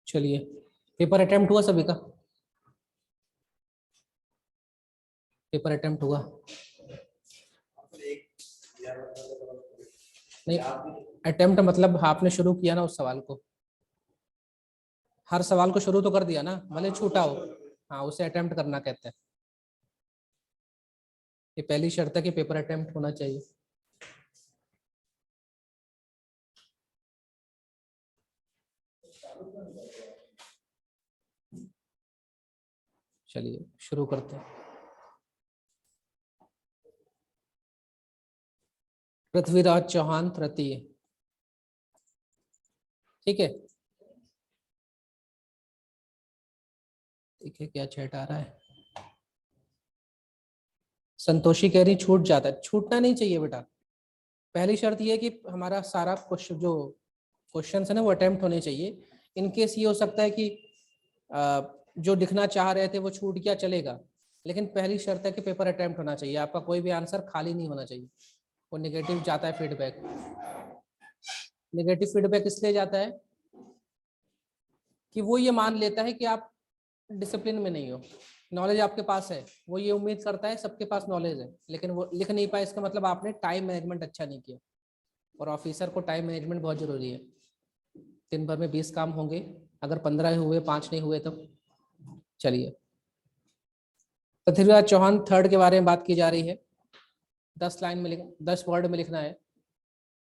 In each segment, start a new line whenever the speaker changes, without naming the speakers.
चलिए, paper attempt हुआ सभी का? पेपर अटेम्प्ट हुआ? नहीं, अटेम्प्ट मतलब आपने शुरू किया ना उस सवाल को, हर सवाल को शुरू तो कर दिया ना, भले छूटा हो। हाँ, उसे अटेम्प्ट करना कहते हैं। ये पहली शर्त है कि पेपर अटेम्प्ट होना चाहिए। चलिए शुरू करते हैं। पृथ्वीराज चौहान तृतीय। ठीक है, देखिए क्या चैट आ रहा है। संतोषी कह रही छूट जाता है, छूटना नहीं चाहिए बेटा। पहली शर्त ये है कि हमारा सारा क्वेश्चन जो क्वेश्चन है ना वो अटेम्प्ट होने चाहिए। इनकेस ये हो सकता है कि जो लिखना चाह रहे थे वो छूट गया, चलेगा, लेकिन पहली शर्त है कि पेपर अटेम्प्ट होना चाहिए। आपका कोई भी आंसर खाली नहीं होना चाहिए। वो नेगेटिव जाता है फीडबैक। नेगेटिव फीडबैक इसलिए जाता है कि वो ये मान लेता है कि आप डिसिप्लिन में नहीं हो। नॉलेज आपके पास है, वो ये उम्मीद करता है सबके पास नॉलेज है, लेकिन वो लिख नहीं पाए, इसका मतलब आपने टाइम मैनेजमेंट अच्छा नहीं किया। और ऑफिसर को टाइम मैनेजमेंट बहुत जरूरी है। दिन भर में 20 काम होंगे, अगर 15 हुए 5 नहीं हुए तो। चलिए, पृथ्वीराज चौहान थर्ड के बारे में बात की जा रही है। 10 लाइन में 10 वर्ड में लिखना है।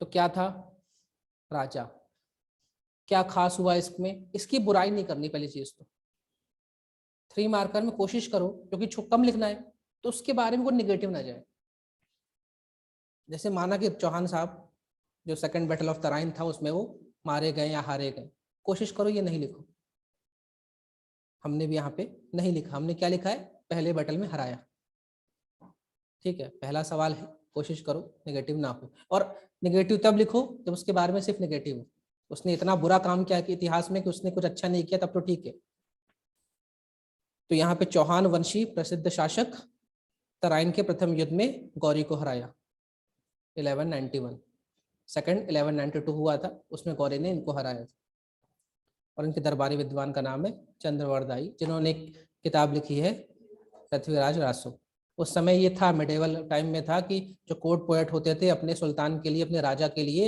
तो क्या था? राजा। क्या खास हुआ इसमें? इसकी बुराई नहीं करनी पहली चीज तो। 3 मार्कर में कोशिश करो, क्योंकि कम लिखना है, तो उसके बारे में कोई निगेटिव ना जाए। जैसे माना कि चौहान साहब जो सेकंड बैटल ऑफ तराइन था उसमें वो मारे गए या हारे गए, कोशिश करो ये नहीं लिखो। हमने भी यहाँ पे नहीं लिखा, हमने क्या लिखा है? पहले बैटल में हराया। ठीक है, पहला सवाल है, कोशिश करो नेगेटिव ना हो। और नेगेटिव तब लिखो जब उसके बारे में सिर्फ नेगेटिव हो। उसने इतना बुरा काम किया कि इतिहास में कि उसने कुछ अच्छा नहीं किया, तब तो ठीक है। तो यहाँ पे चौहान वंशी प्रसिद्ध शासक तराइन के प्रथम युद्ध में गौरी को हराया 1191। सेकंड 1192 हुआ था, उसमें गौरी ने इनको हराया था। और इनके दरबारी विद्वान का नाम है चंद्रवरदाई, जिन्होंने एक किताब लिखी है पृथ्वीराज रासो। उस समय ये था, मिडेवल टाइम में था, कि जो कोर्ट पोएट होते थे अपने सुल्तान के लिए, अपने राजा के लिए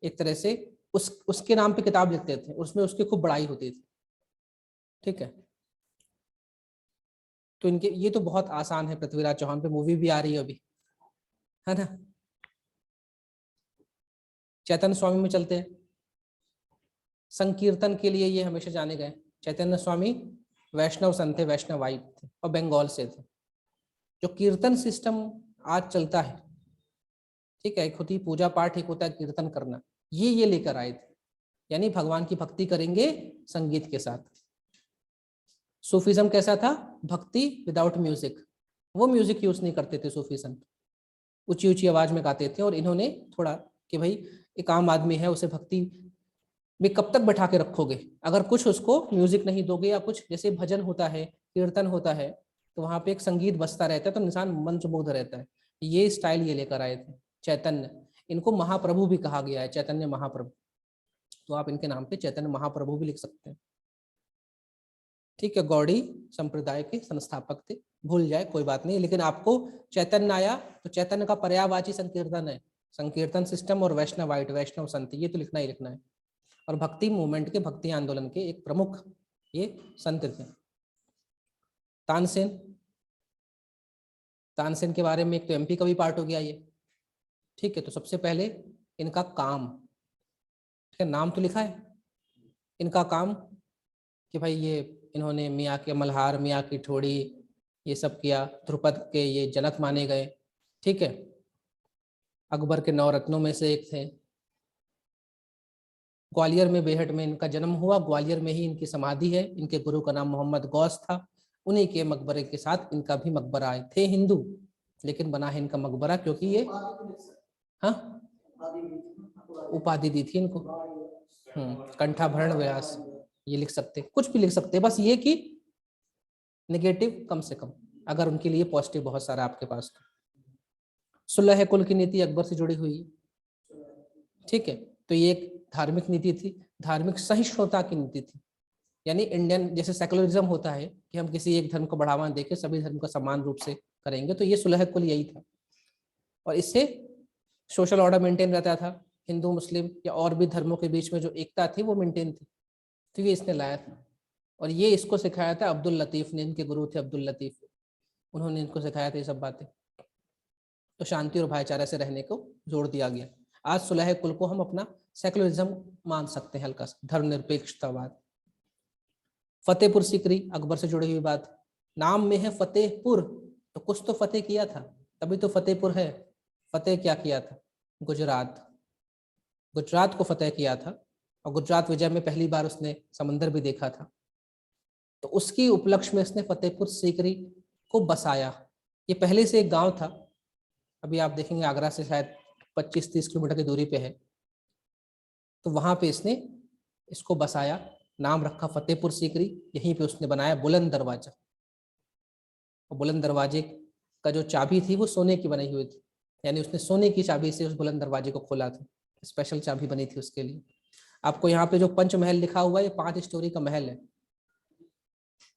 एक तरह से उसके नाम पे किताब लिखते थे, उसमें उसकी खूब बड़ाई होती थी। ठीक है, तो इनके ये तो बहुत आसान है। पृथ्वीराज चौहान पे मूवी भी आ रही है अभी, है ना। चैतन्य स्वामी में चलते हैं। संकीर्तन के लिए ये हमेशा जाने गए। चैतन्य स्वामी वैष्णव संत थे, वैष्णवाइट थे और बंगाल से थे। जो कीर्तन सिस्टम आज चलता है, ठीक है, एक होती पूजा पाठ, एक होता है कीर्तन करना, ये लेकर आए थे। यानी भगवान की भक्ति करेंगे संगीत के साथ। सूफीज्म कैसा था? भक्ति विदाउट म्यूजिक। वो म्यूजिक यूज नहीं करते थे सूफीज्म, ऊंची ऊंची आवाज में गाते थे। और इन्होंने थोड़ा कि भाई एक आम आदमी है, उसे भक्ति में कब तक बैठा के रखोगे? अगर कुछ उसको म्यूजिक नहीं दोगे, या कुछ जैसे भजन होता है, कीर्तन होता है, तो वहां पे एक संगीत बजता रहता है तो इंसान मंत्रमुग्ध रहता है। ये स्टाइल ये लेकर आए थे चैतन्य। इनको महाप्रभु भी कहा गया है, चैतन्य महाप्रभु। तो आप इनके नाम पे चैतन्य महाप्रभु भी लिख सकते हैं। ठीक है, गौड़ी संप्रदाय के संस्थापक थे। भूल जाए कोई बात नहीं, लेकिन आपको चैतन्य आया तो चैतन्य का पर्यायवाची संकीर्तन है। संकीर्तन सिस्टम और वैष्णवाइट, वैष्णव संत, ये तो लिखना ही लिखना है। और भक्ति मूवमेंट के, भक्ति आंदोलन के एक प्रमुख ये संत थे। तानसेन। तानसेन के बारे में एक तो एमपी का भी पार्ट हो गया ये। ठीक है, तो सबसे पहले इनका काम, ठीक है, नाम तो लिखा है। इनका काम कि भाई ये इन्होंने मियाँ के मल्हार, मियाँ की ठोड़ी, ये सब किया। ध्रुपद के ये जनक माने गए। ठीक है, अकबर के 9 रत्नों में से एक थे। ग्वालियर में, बेहट में इनका जन्म हुआ। ग्वालियर में ही इनकी समाधि है। इनके गुरु का नाम मोहम्मद गौस था। उन्हीं के मकबरे के साथ इनका भी मकबरा है। थे हिंदू, लेकिन बना है इनका मकबरा, क्योंकि ये, हाँ, उपाधि दी थी इनको। कंठाभरण व्यास, ये लिख सकते, कुछ भी लिख सकते, बस ये कि नेगेटिव कम से कम, अगर उनके लिए पॉजिटिव बहुत सारा आपके पास तो। सुलह कुल की नीति अकबर से जुड़ी हुई है। ठीक है, तो ये एक धार्मिक नीति थी, धार्मिक सहिष्णुता की नीति थी। यानी इंडियन जैसे सेकुलरिज्म होता है कि हम किसी एक धर्म को बढ़ावा देके सभी धर्म का समान रूप से करेंगे, तो ये सुलह कुल यही था। और इससे सोशल ऑर्डर मेंटेन रहता था, हिंदू मुस्लिम या और भी धर्मों के बीच में जो एकता थी वो मेंटेन थी, तो ये इसने लाया था। और ये इसको सिखाया था अब्दुल लतीफ़ ने, इनके गुरु थे अब्दुल लतीफ़, उन्होंने इनको सिखाया था ये सब बातें। तो शांति और भाईचारा से रहने को जोर दिया गया। आज सुलह कुल को हम अपना सेकुलरिज्म मान सकते हैं, हल्का सा धर्मनिरपेक्षतावाद। फतेहपुर सीकरी, अकबर से जुड़ी हुई बात, नाम में है फतेहपुर, तो कुछ तो फतेह किया था, तभी तो फतेहपुर है। फतेह क्या किया था? गुजरात, गुजरात को फतेह किया था, और गुजरात विजय में पहली बार उसने समंदर भी देखा था, तो उसकी उपलक्ष्य में इसने फतेहपुर सीकरी को बसाया। ये पहले से एक गांव था, अभी आप देखेंगे आगरा से शायद 25-30 किलोमीटर की दूरी पे है, तो वहां पे इसने इसको बसाया, नाम रखा फतेहपुर सीकरी। यहीं पे उसने बनाया बुलंद दरवाजा, और बुलंद दरवाजे का जो चाबी थी वो सोने की बनी हुई थी, यानी उसने सोने की चाबी से उस बुलंद दरवाजे को खोला था, स्पेशल चाबी बनी थी उसके लिए। आपको यहाँ पे जो पंचमहल लिखा हुआ है, ये 5 स्टोरी का महल है।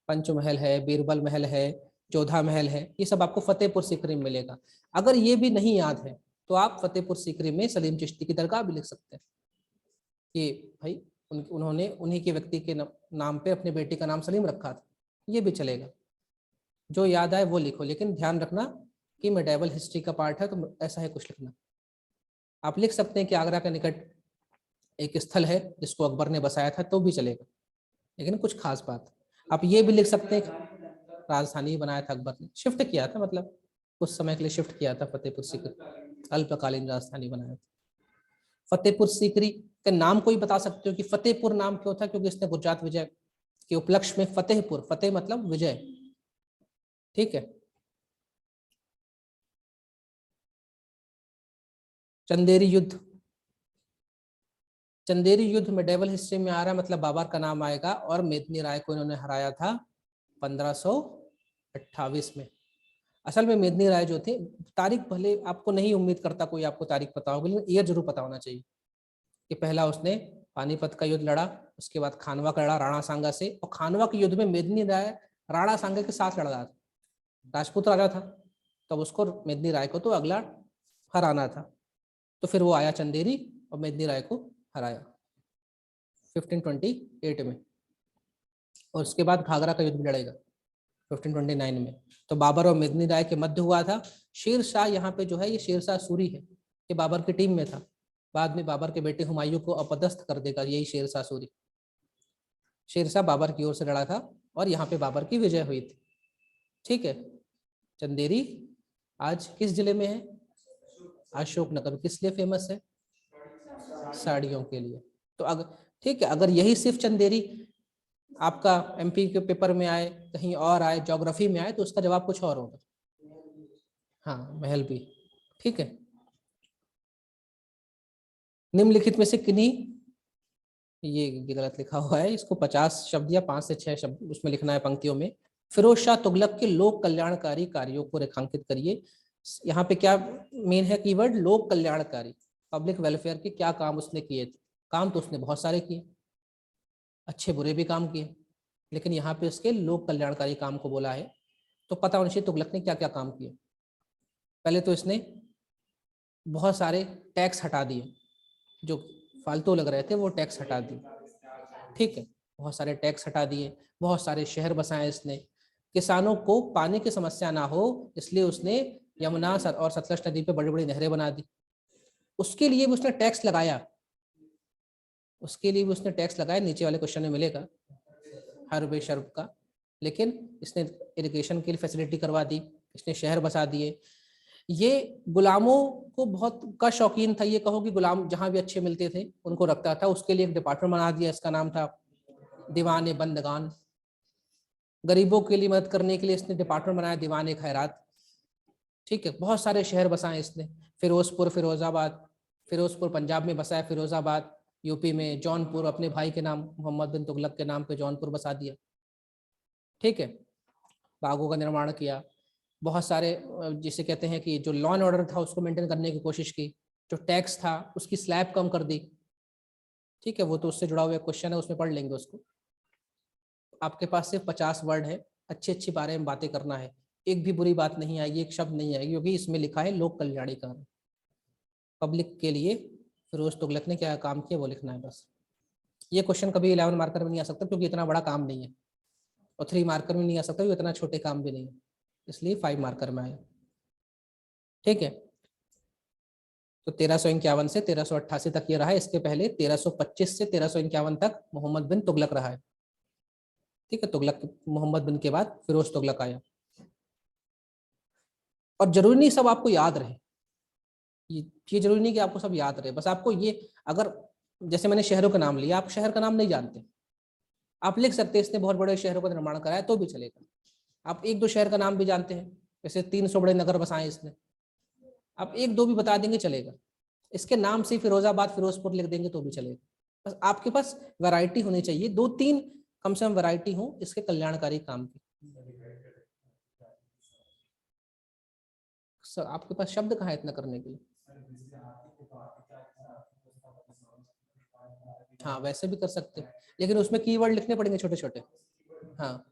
पंचमहल है, बीरबल महल है, जोधा महल है, ये सब आपको फतेहपुर सीकरी में मिलेगा। अगर ये भी नहीं याद है तो आप फतेहपुर सीकरी में सलीम चिश्ती की दरगाह भी लिख सकते हैं कि भाई उन्होंने उन्हीं के व्यक्ति के नाम पे अपने बेटे का नाम सलीम रखा था, ये भी चलेगा। जो याद आए वो लिखो, लेकिन ध्यान रखना कि मेडिवल हिस्ट्री का पार्ट है, तो ऐसा है कुछ लिखना। आप लिख सकते हैं कि आगरा के निकट एक स्थल है जिसको अकबर ने बसाया था, तो भी चलेगा, लेकिन कुछ खास बात। आप ये भी लिख सकते हैं राजधानी बनाया था अकबर ने, शिफ्ट किया था, मतलब कुछ समय के लिए शिफ्ट किया था फतेहपुर सीकरी, अल्पकालीन राजधानी बनाया था। फतेहपुर सीकरी का नाम कोई बता सकते हो कि फतेहपुर नाम क्यों था? क्योंकि इसने गुजरात विजय के उपलक्ष्य में फतेहपुर, फतेह मतलब विजय, ठीक है। चंदेरी युद्ध, चंदेरी युद्ध मेडिवल हिस्ट्री में आ रहा है, मतलब बाबर का नाम आएगा, और मेदिनी राय को इन्होंने हराया था 1528 में। असल में मेदिनी राय जो थे, तारीख भले आपको नहीं उम्मीद करता कोई आपको तारीख पता होगी, लेकिन ईयर जरूर पता होना चाहिए कि पहला उसने पानीपत का युद्ध लड़ा, उसके बाद खानवा का लड़ा राणा सांगा से, और खानवा के युद्ध में मेदिनी राय राणा सांगा के साथ लड़ रहा था, राजपूत राजा था, तब उसको मेदिनी राय को तो अगला हराना था, तो फिर वो आया चंदेरी और मेदिनी राय को हराया 1528 में, और उसके बाद घाघरा का युद्ध भी लड़ेगा 1529 में। तो बाबर और मेदिनी राय के मध्य हुआ था। शेर शाह यहाँ पे जो है, ये शेर शाह सूरी है, ये बाबर की टीम में था, बाद में बाबर के बेटे हुमायूं को अपदस्थ कर देगा यही शेर शाह सूरी। शेर शाह बाबर की ओर से लड़ा था, और यहाँ पे बाबर की विजय हुई थी, ठीक है। चंदेरी आज किस जिले में है? अशोकनगर। किस लिए फेमस है? साड़ियों के लिए। तो अगर ठीक है, अगर यही सिर्फ चंदेरी आपका एमपी के पेपर में आए, कहीं और आए, ज्योग्राफी में आए, तो उसका जवाब कुछ और होगा। हाँ, महल भी, ठीक है। निम्नलिखित में से किन्हीं, ये गलत लिखा हुआ है, इसको 50 शब्द या 5 से 6 शब्द उसमें लिखना है पंक्तियों में। फिरोज शाह तुगलक के लोक कल्याणकारी कार्यों को रेखांकित करिए। यहाँ पे क्या मेन है कीवर्ड? लोक कल्याणकारी, पब्लिक वेलफेयर के क्या काम उसने किए थे? काम तो उसने बहुत सारे किए, अच्छे बुरे भी काम किए, लेकिन यहाँ पे उसके लोक कल्याणकारी काम को बोला है। तो पता होना चाहिए तुगलक ने क्या क्या काम किए। पहले तो इसने बहुत सारे टैक्स हटा दिए, जो फालतू लग रहे थे वो टैक्स हटा दिए, ठीक है। बहुत सारे टैक्स हटा दिए, बहुत सारे शहर बसाए इसने। किसानों को पानी की समस्या ना हो इसलिए उसने यमुना और सतलज नदी पे बड़ी बड़ी नहरें बना दी। उसके लिए भी उसने टैक्स लगाया, उसके लिए भी उसने टैक्स लगाया, नीचे वाले क्वेश्चन में मिलेगा हर बेशर्ब का। लेकिन इसने इरिगेशन की फैसिलिटी करवा दी, इसने शहर बसा दिए। ये गुलामों को बहुत का शौकीन था, ये कहो कि गुलाम जहां भी अच्छे मिलते थे उनको रखता था, उसके लिए एक डिपार्टमेंट बना दिया, इसका नाम था दीवान बंदगान। गरीबों के लिए मदद करने के लिए इसने डिपार्टमेंट बनाया दीवान खैरात, ठीक है। बहुत सारे शहर बसाए इसने, फिरोजपुर, फिरोजाबाद, फिरोजपुर पंजाब में बसाया, फिरोजाबाद यूपी में, जौनपुर अपने भाई के नाम मोहम्मद बिन तुगलक के नाम पे जौनपुर बसा दिया, ठीक है। बागों का निर्माण किया, बहुत सारे जिसे कहते हैं कि जो लॉ एंड ऑर्डर था उसको मेंटेन करने की कोशिश की, जो टैक्स था उसकी स्लैब कम कर दी, ठीक है। वो तो उससे जुड़ा हुआ क्वेश्चन है, उसमें पढ़ लेंगे उसको। आपके पास सिर्फ 50 वर्ड है, अच्छी अच्छी बारे में बातें करना है, एक भी बुरी बात नहीं आएगी, एक शब्द नहीं आएगी, क्योंकि इसमें लिखा है लोक कल्याणीकार, पब्लिक के लिए फिरोज तुगलक ने क्या काम किया वो लिखना है बस। ये क्वेश्चन कभी 11 मार्कर में नहीं आ सकता, क्योंकि इतना बड़ा काम नहीं है, और 3 मार्कर में नहीं आ सकता, क्योंकि इतना छोटे काम भी नहीं है, इसलिए 5 मार्कर में आया। ठीक है, तो 1351 से 1388 तक ये रहा है। इसके पहले 1325 से 1351 तक मोहम्मद बिन तुगलक रहा है। ठीक है, तुगलक मोहम्मद बिन के बाद फिरोज तुगलक आया। और जरूरी नहीं सब आपको याद रहे, ये जरूरी नहीं कि आपको सब याद रहे, बस आपको ये, अगर जैसे मैंने शहरों का नाम लिया, आप शहर का नाम नहीं जानते, आप लिख सकते हैं इसने बहुत बड़े शहरों का निर्माण कराया तो भी चलेगा। आप एक दो शहर का नाम भी जानते हैं, जैसे 300 बड़े नगर बसाए इसने, आप एक दो भी बता देंगे चलेगा। इसके नाम से फिरोजाबाद फिरोजपुर लिख देंगे तो भी चलेगा। बस आपके पास वैरायटी होनी चाहिए, 2-3 कम से कम वैरायटी हो इसके कल्याणकारी काम की। सर आपके पास शब्द कहाँ है इतना करने के लिए? हाँ वैसे भी कर सकते हैं, लेकिन उसमें कीवर्ड लिखने पड़ेंगे छोटे छोटे। हाँ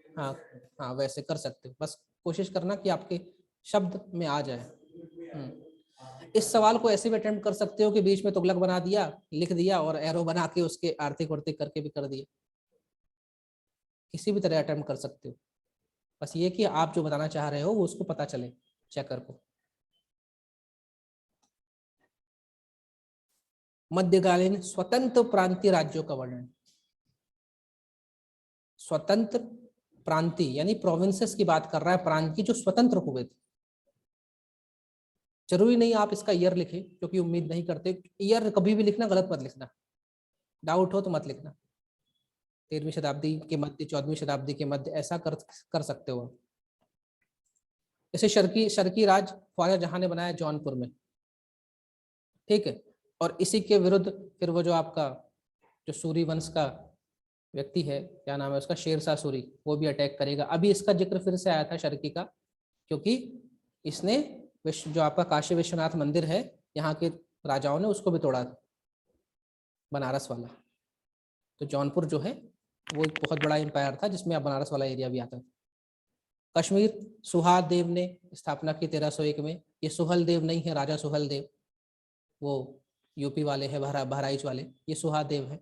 हाँ हाँ वैसे कर सकते हो, बस कोशिश करना कि आपके शब्द में आ जाए। इस सवाल को ऐसे भी अटेम्प्ट कर सकते हो कि बीच में तुगलक बना दिया, लिख दिया, और एरो बना के उसके आर्थिक वर्तिक करके भी कर दिया, किसी भी तरह अटेम्प्ट कर सकते हो। बस ये कि आप जो बताना चाह रहे हो वो उसको पता चले चेकर को। मध्यकालीन स्वतंत्र प्रांतीय राज्यों का वर्णन। स्वतंत्र प्रांतीय यानी प्रोविंसेस की बात कर रहा है, प्रांत की जो स्वतंत्र हुए थे। जरूरी नहीं आप इसका ईयर लिखें, क्योंकि उम्मीद नहीं करते, ईयर कभी भी लिखना गलत मत लिखना, डाउट हो तो मत लिखना। 13वीं शताब्दी के मध्य, 14वीं शताब्दी के मध्य, ऐसा कर सकते हो। जैसे शर्की राज ख्वाजा जहां ने बनाया जौनपुर में, ठीक है, और इसी के विरुद्ध फिर वो जो आपका जो सूरी वंश का व्यक्ति है, क्या नाम है उसका, शेरशाह सूरी, वो भी अटैक करेगा। अभी इसका जिक्र फिर से आया था शर्की का, क्योंकि इसने जो आपका काशी विश्वनाथ मंदिर है, यहाँ के राजाओं ने उसको भी तोड़ा था, बनारस वाला। तो जौनपुर जो है वो एक बहुत बड़ा एम्पायर था, जिसमें अब बनारस वाला एरिया भी आता था। कश्मीर सुहाल देव ने स्थापना की 1301 में। ये सुहल देव नहीं है, राजा सुहल देव, वो यूपी वाले हैं, बहराइच वाले, ये सुहाल देव है।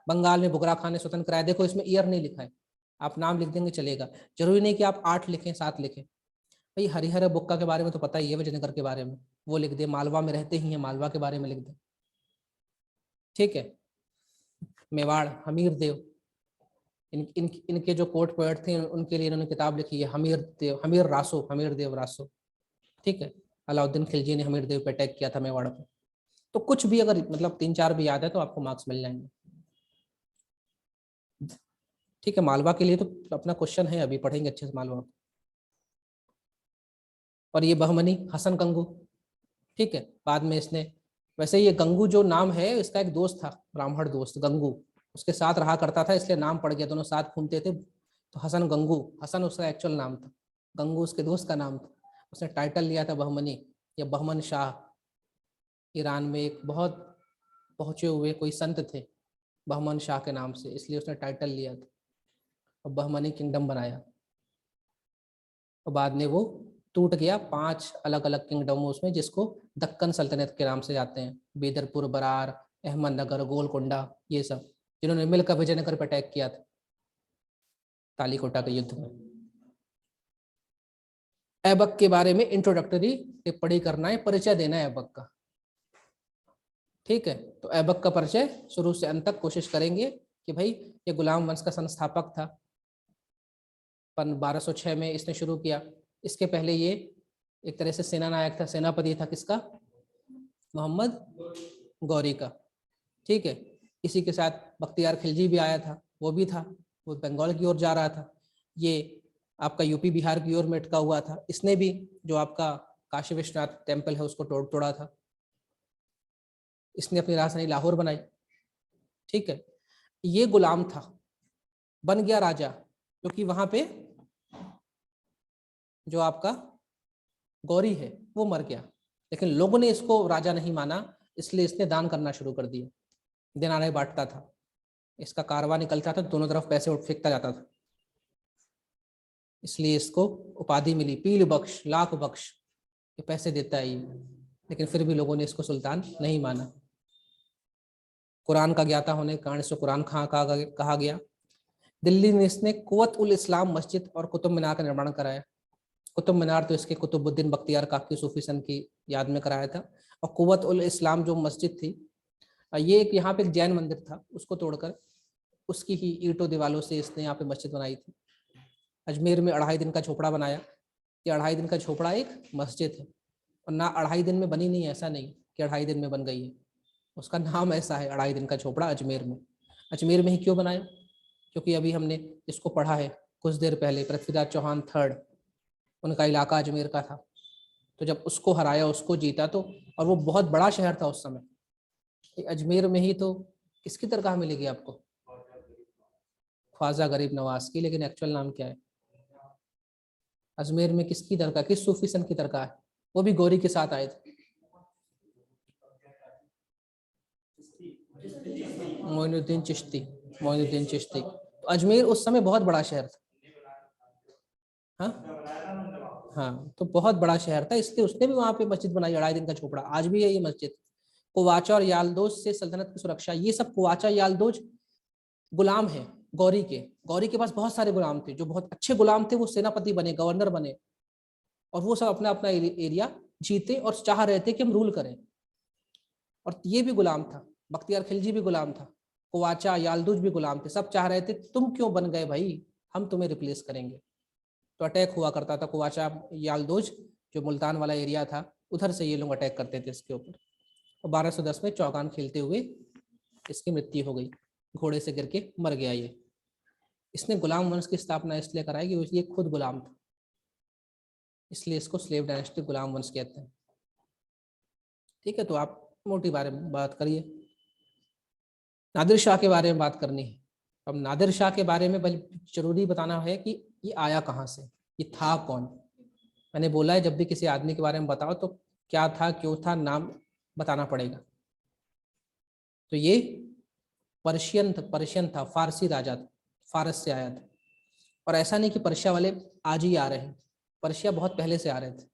बंगाल में बुगरा खान ने स्वतंत्र कराया। देखो इसमें ईयर नहीं लिखा है, आप नाम लिख देंगे चलेगा, जरूरी नहीं कि आप 8 लिखें 7 लिखें। भाई हरिहर बुक्का के बारे में तो पता ही है, विजयनगर के बारे में, वो लिख दे, मालवा में रहते ही हैं, मालवा के बारे में लिख दे। ठीक है, मेवाड़ हमीर देव, इनके जो कोर्ट पोएट थे उनके लिए इन्होंने किताब लिखी है, हमीर देव रासो। ठीक है, अलाउद्दीन खिलजी ने हमीर देव पे अटैक किया था मेवाड़ पे। तो कुछ भी अगर मतलब 3-4 भी याद है तो आपको मार्क्स मिल जाएंगे। ठीक है, मालवा के लिए तो अपना क्वेश्चन है, अभी पढ़ेंगे अच्छे से मालवा। और ये बहमनी हसन गंगू, ठीक है, बाद में इसने, वैसे ये गंगू जो नाम है इसका एक दोस्त था, ब्राह्मण दोस्त गंगू, उसके साथ रहा करता था, इसलिए नाम पड़ गया, दोनों साथ घूमते थे तो हसन गंगू, हसन उसका एक्चुअल नाम था, गंगू उसके दोस्त का नाम था। उसने टाइटल लिया था बहमनी या बहमन शाह। ईरान में एक बहुत पहुंचे हुए कोई संत थे बहमन शाह के नाम से, इसलिए उसने टाइटल लिया था और बहमनी किंगडम बनाया। और बाद में वो टूट गया 5 अलग अलग किंगडमों उसमें, जिसको दक्कन सल्तनत के नाम से जाते हैं, बेदरपुर, बरार, अहमदनगर, गोलकोंडा, ये सब, जिन्होंने मिलकर विजयनगर पर अटैक किया था तालीकोटा के युद्ध में। ऐबक के बारे में इंट्रोडक्टरी टिप्पणी करना है, परिचय देना है ऐबक का। ठीक है, तो ऐबक का परिचय शुरू से अंत तक कोशिश करेंगे कि भाई ये गुलाम वंश का संस्थापक था, 1206 में इसने शुरू किया। इसके पहले ये एक तरह से सेना नायक था, सेनापति था किसका, मोहम्मद गौरी का। ठीक है, इसी के साथ बख्तियार खिलजी भी आया था, वो भी था, वो बंगाल की ओर जा रहा था, ये आपका यूपी बिहार की ओर में अटका हुआ था। इसने भी जो आपका काशी विश्वनाथ टेम्पल है उसको तोड़ा था। इसने अपनी राजधानी लाहौर बनाई। ठीक है, ये गुलाम था, बन गया राजा, क्योंकि वहां पे जो आपका गौरी है वो मर गया, लेकिन लोगों ने इसको राजा नहीं माना, इसलिए इसने दान करना शुरू कर दिया, देनारे बांटता था। इसका कारवां निकलता था, दोनों तरफ पैसे फेंकता जाता था, इसलिए इसको उपाधि मिली पील बख्श, लाख बख्श, ये पैसे देता है ये। लेकिन फिर भी लोगों ने इसको सुल्तान नहीं माना। कुरान का ज्ञाता होने के कारण इसको कुरान खां कहा गया। दिल्ली में इसने कुव्वत उल इस्लाम मस्जिद और कुतुब मीनार का निर्माण कराया। कुतुब मीनार तो इसके कुतुबुद्दीन बख्तियार काकी सूफी सन की याद में कराया था, और कुव्वत उल इस्लाम जो मस्जिद थी, ये एक यहाँ पे एक जैन मंदिर था, उसको तोड़कर उसकी ही ईंटों दीवालों से इसने यहाँ पे मस्जिद बनाई थी। अजमेर में 2.5 दिन का झोपड़ा बनाया। ये 2.5 दिन का झोपड़ा एक मस्जिद है, और ना 2.5 दिन में बनी नहीं है, ऐसा नहीं कि 2.5 दिन में बन गई है, उसका नाम ऐसा है 2.5 दिन का झोपड़ा अजमेर में। अजमेर में ही क्यों बनाया? क्योंकि अभी हमने इसको पढ़ा है कुछ देर पहले, पृथ्वीराज चौहान थर्ड, उनका इलाका अजमेर का था, तो जब उसको हराया, उसको जीता, तो और वो बहुत बड़ा शहर था उस समय, अजमेर में ही तो किसकी दरगाह मिलेगी आपको? ख्वाजा गरीब नवाज की, लेकिन एक्चुअल नाम क्या है? अजमेर में किसकी दरगाह, किस सूफी सन की दरगाह है? वो भी गौरी के साथ आए थे, मोइनुद्दीन चिश्ती, मोइनुद्दीन चिश्ती। तो अजमेर उस समय बहुत बड़ा शहर था। हाँ, तो बहुत बड़ा शहर था, इसलिए उसने भी वहां पे मस्जिद बनाई, 2.5 दिन का झोपड़ा, आज भी है ये मस्जिद। कुवाचा और यालदोज से सल्तनत की सुरक्षा, ये सब कुवाचा यालदोज गुलाम है गौरी के। गौरी के पास बहुत सारे गुलाम थे, जो बहुत अच्छे गुलाम थे, वो सेनापति बने, गवर्नर बने, और वो सब अपना अपना एरिया जीते और चाह रहे थे कि हम रूल करें। और ये भी गुलाम था, बख्तियार खिलजी भी गुलाम था, कुवाचा यालदोज भी गुलाम थे, सब चाह रहे थे तुम क्यों बन गए भाई, हम तुम्हें रिप्लेस करेंगे। तो अटैक हुआ करता था, कुवाचा यालदोज जो मुल्तान वाला एरिया था, उधर से ये लोग अटैक करते थे इसके ऊपर। और 1210 में चौगान खेलते हुए इसकी मृत्यु हो गई, घोड़े से गिर के मर गया ये। इसने गुलाम वंश की स्थापना इसलिए कराई कि ये खुद गुलाम था, इसलिए इसको स्लेव डायनेस्टी, गुलाम वंश कहते हैं। ठीक है, तो आप मोटी बारे में बात करिए। नादिर शाह के बारे में बात करनी है। अब नादिर शाह के बारे में जरूरी बताना है कि ये आया कहाँ से, ये था कौन। मैंने बोला है जब भी किसी आदमी के बारे में बताओ तो क्या था, क्यों था, नाम बताना पड़ेगा। तो ये पर्शियन था, फारसी राजा था, फारस से आया था। और ऐसा नहीं कि पर्शिया वाले आज ही आ रहे हैं, पर्शिया बहुत पहले से आ रहे थे।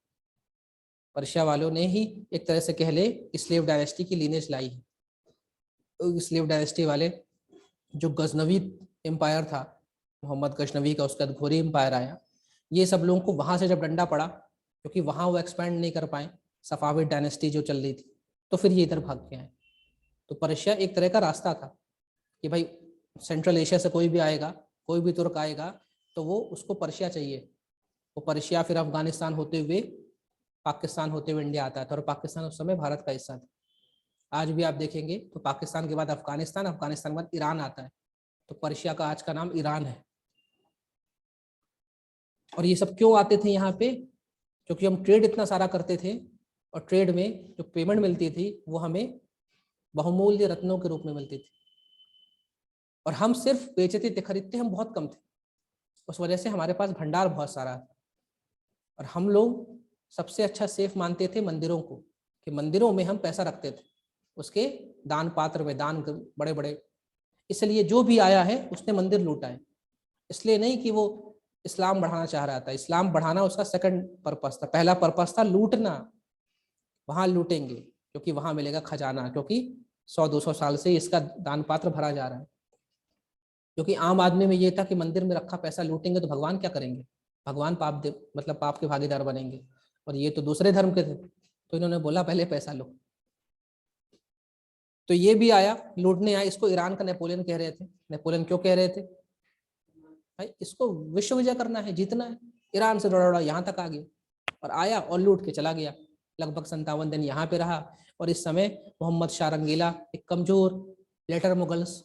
पर्शिया वालों ने ही एक तरह से कह ले स्लेव डायनेस्टी की लीनेज लाई है। तो स्लेव डायनेस्टी वाले जो गजनवी एम्पायर था, मोहम्मद गजनवी का, उसके बाद घोरी एम्पायर आया, ये सब लोगों को वहां से जब डंडा पड़ा, क्योंकि वहां वो एक्सपैंड नहीं कर पाए, सफाविद डायनेस्टी जो चल रही थी, तो फिर ये इधर भाग के आए। तो पर्शिया एक तरह का रास्ता था कि भाई सेंट्रल एशिया से कोई भी आएगा, कोई भी तुर्क आएगा, तो वो उसको पर्शिया चाहिए। वो पर्शिया फिर अफगानिस्तान होते हुए, पाकिस्तान होते हुए इंडिया आता था, और पाकिस्तान उस समय भारत का हिस्सा था। आज भी आप देखेंगे तो पाकिस्तान के बाद अफगानिस्तान, अफगानिस्तान के बाद ईरान आता है, तो पर्शिया का आज का नाम ईरान है। और ये सब क्यों आते थे यहाँ पे? क्योंकि हम ट्रेड इतना सारा करते थे, और ट्रेड में जो पेमेंट मिलती थी वो हमें बहुमूल्य रत्नों के रूप में मिलती थी, और हम सिर्फ बेचते थे, खरीदते हम बहुत कम थे। उस वजह से हमारे पास भंडार बहुत सारा था। और हम लोग सबसे अच्छा सेफ मानते थे मंदिरों को, कि मंदिरों में हम पैसा रखते थे, उसके दान पात्र में, दान बड़े बड़े। इसलिए जो भी आया है उसने मंदिर लूटा है, इसलिए नहीं कि वो इस्लाम बढ़ाना चाह रहा था। इस्लाम बढ़ाना उसका सेकंड पर्पस था, पहला पर्पस था लूटना। वहां लूटेंगे क्योंकि वहां मिलेगा खजाना, क्योंकि 100-200 साल से इसका दान पात्र भरा जा रहा है। क्योंकि आम आदमी में ये था कि मंदिर में रखा पैसा लूटेंगे तो भगवान क्या करेंगे, भगवान मतलब पाप के भागीदार बनेंगे, और ये तो दूसरे धर्म के थे, तो इन्होंने बोला पहले पैसा लो। तो ये भी आया, लूटने आया। इसको ईरान का नेपोलियन कह रहे थे। नेपोलियन क्यों कह रहे थे? भाई इसको विश्व विजय करना है, जीतना है। ईरान से दौड़ा यहाँ तक आ गया, और आया और लूट के चला गया। लगभग 57 दिन यहाँ पे रहा। और इस समय मोहम्मद शाह रंगीला, एक कमजोर लेटर मुगल्स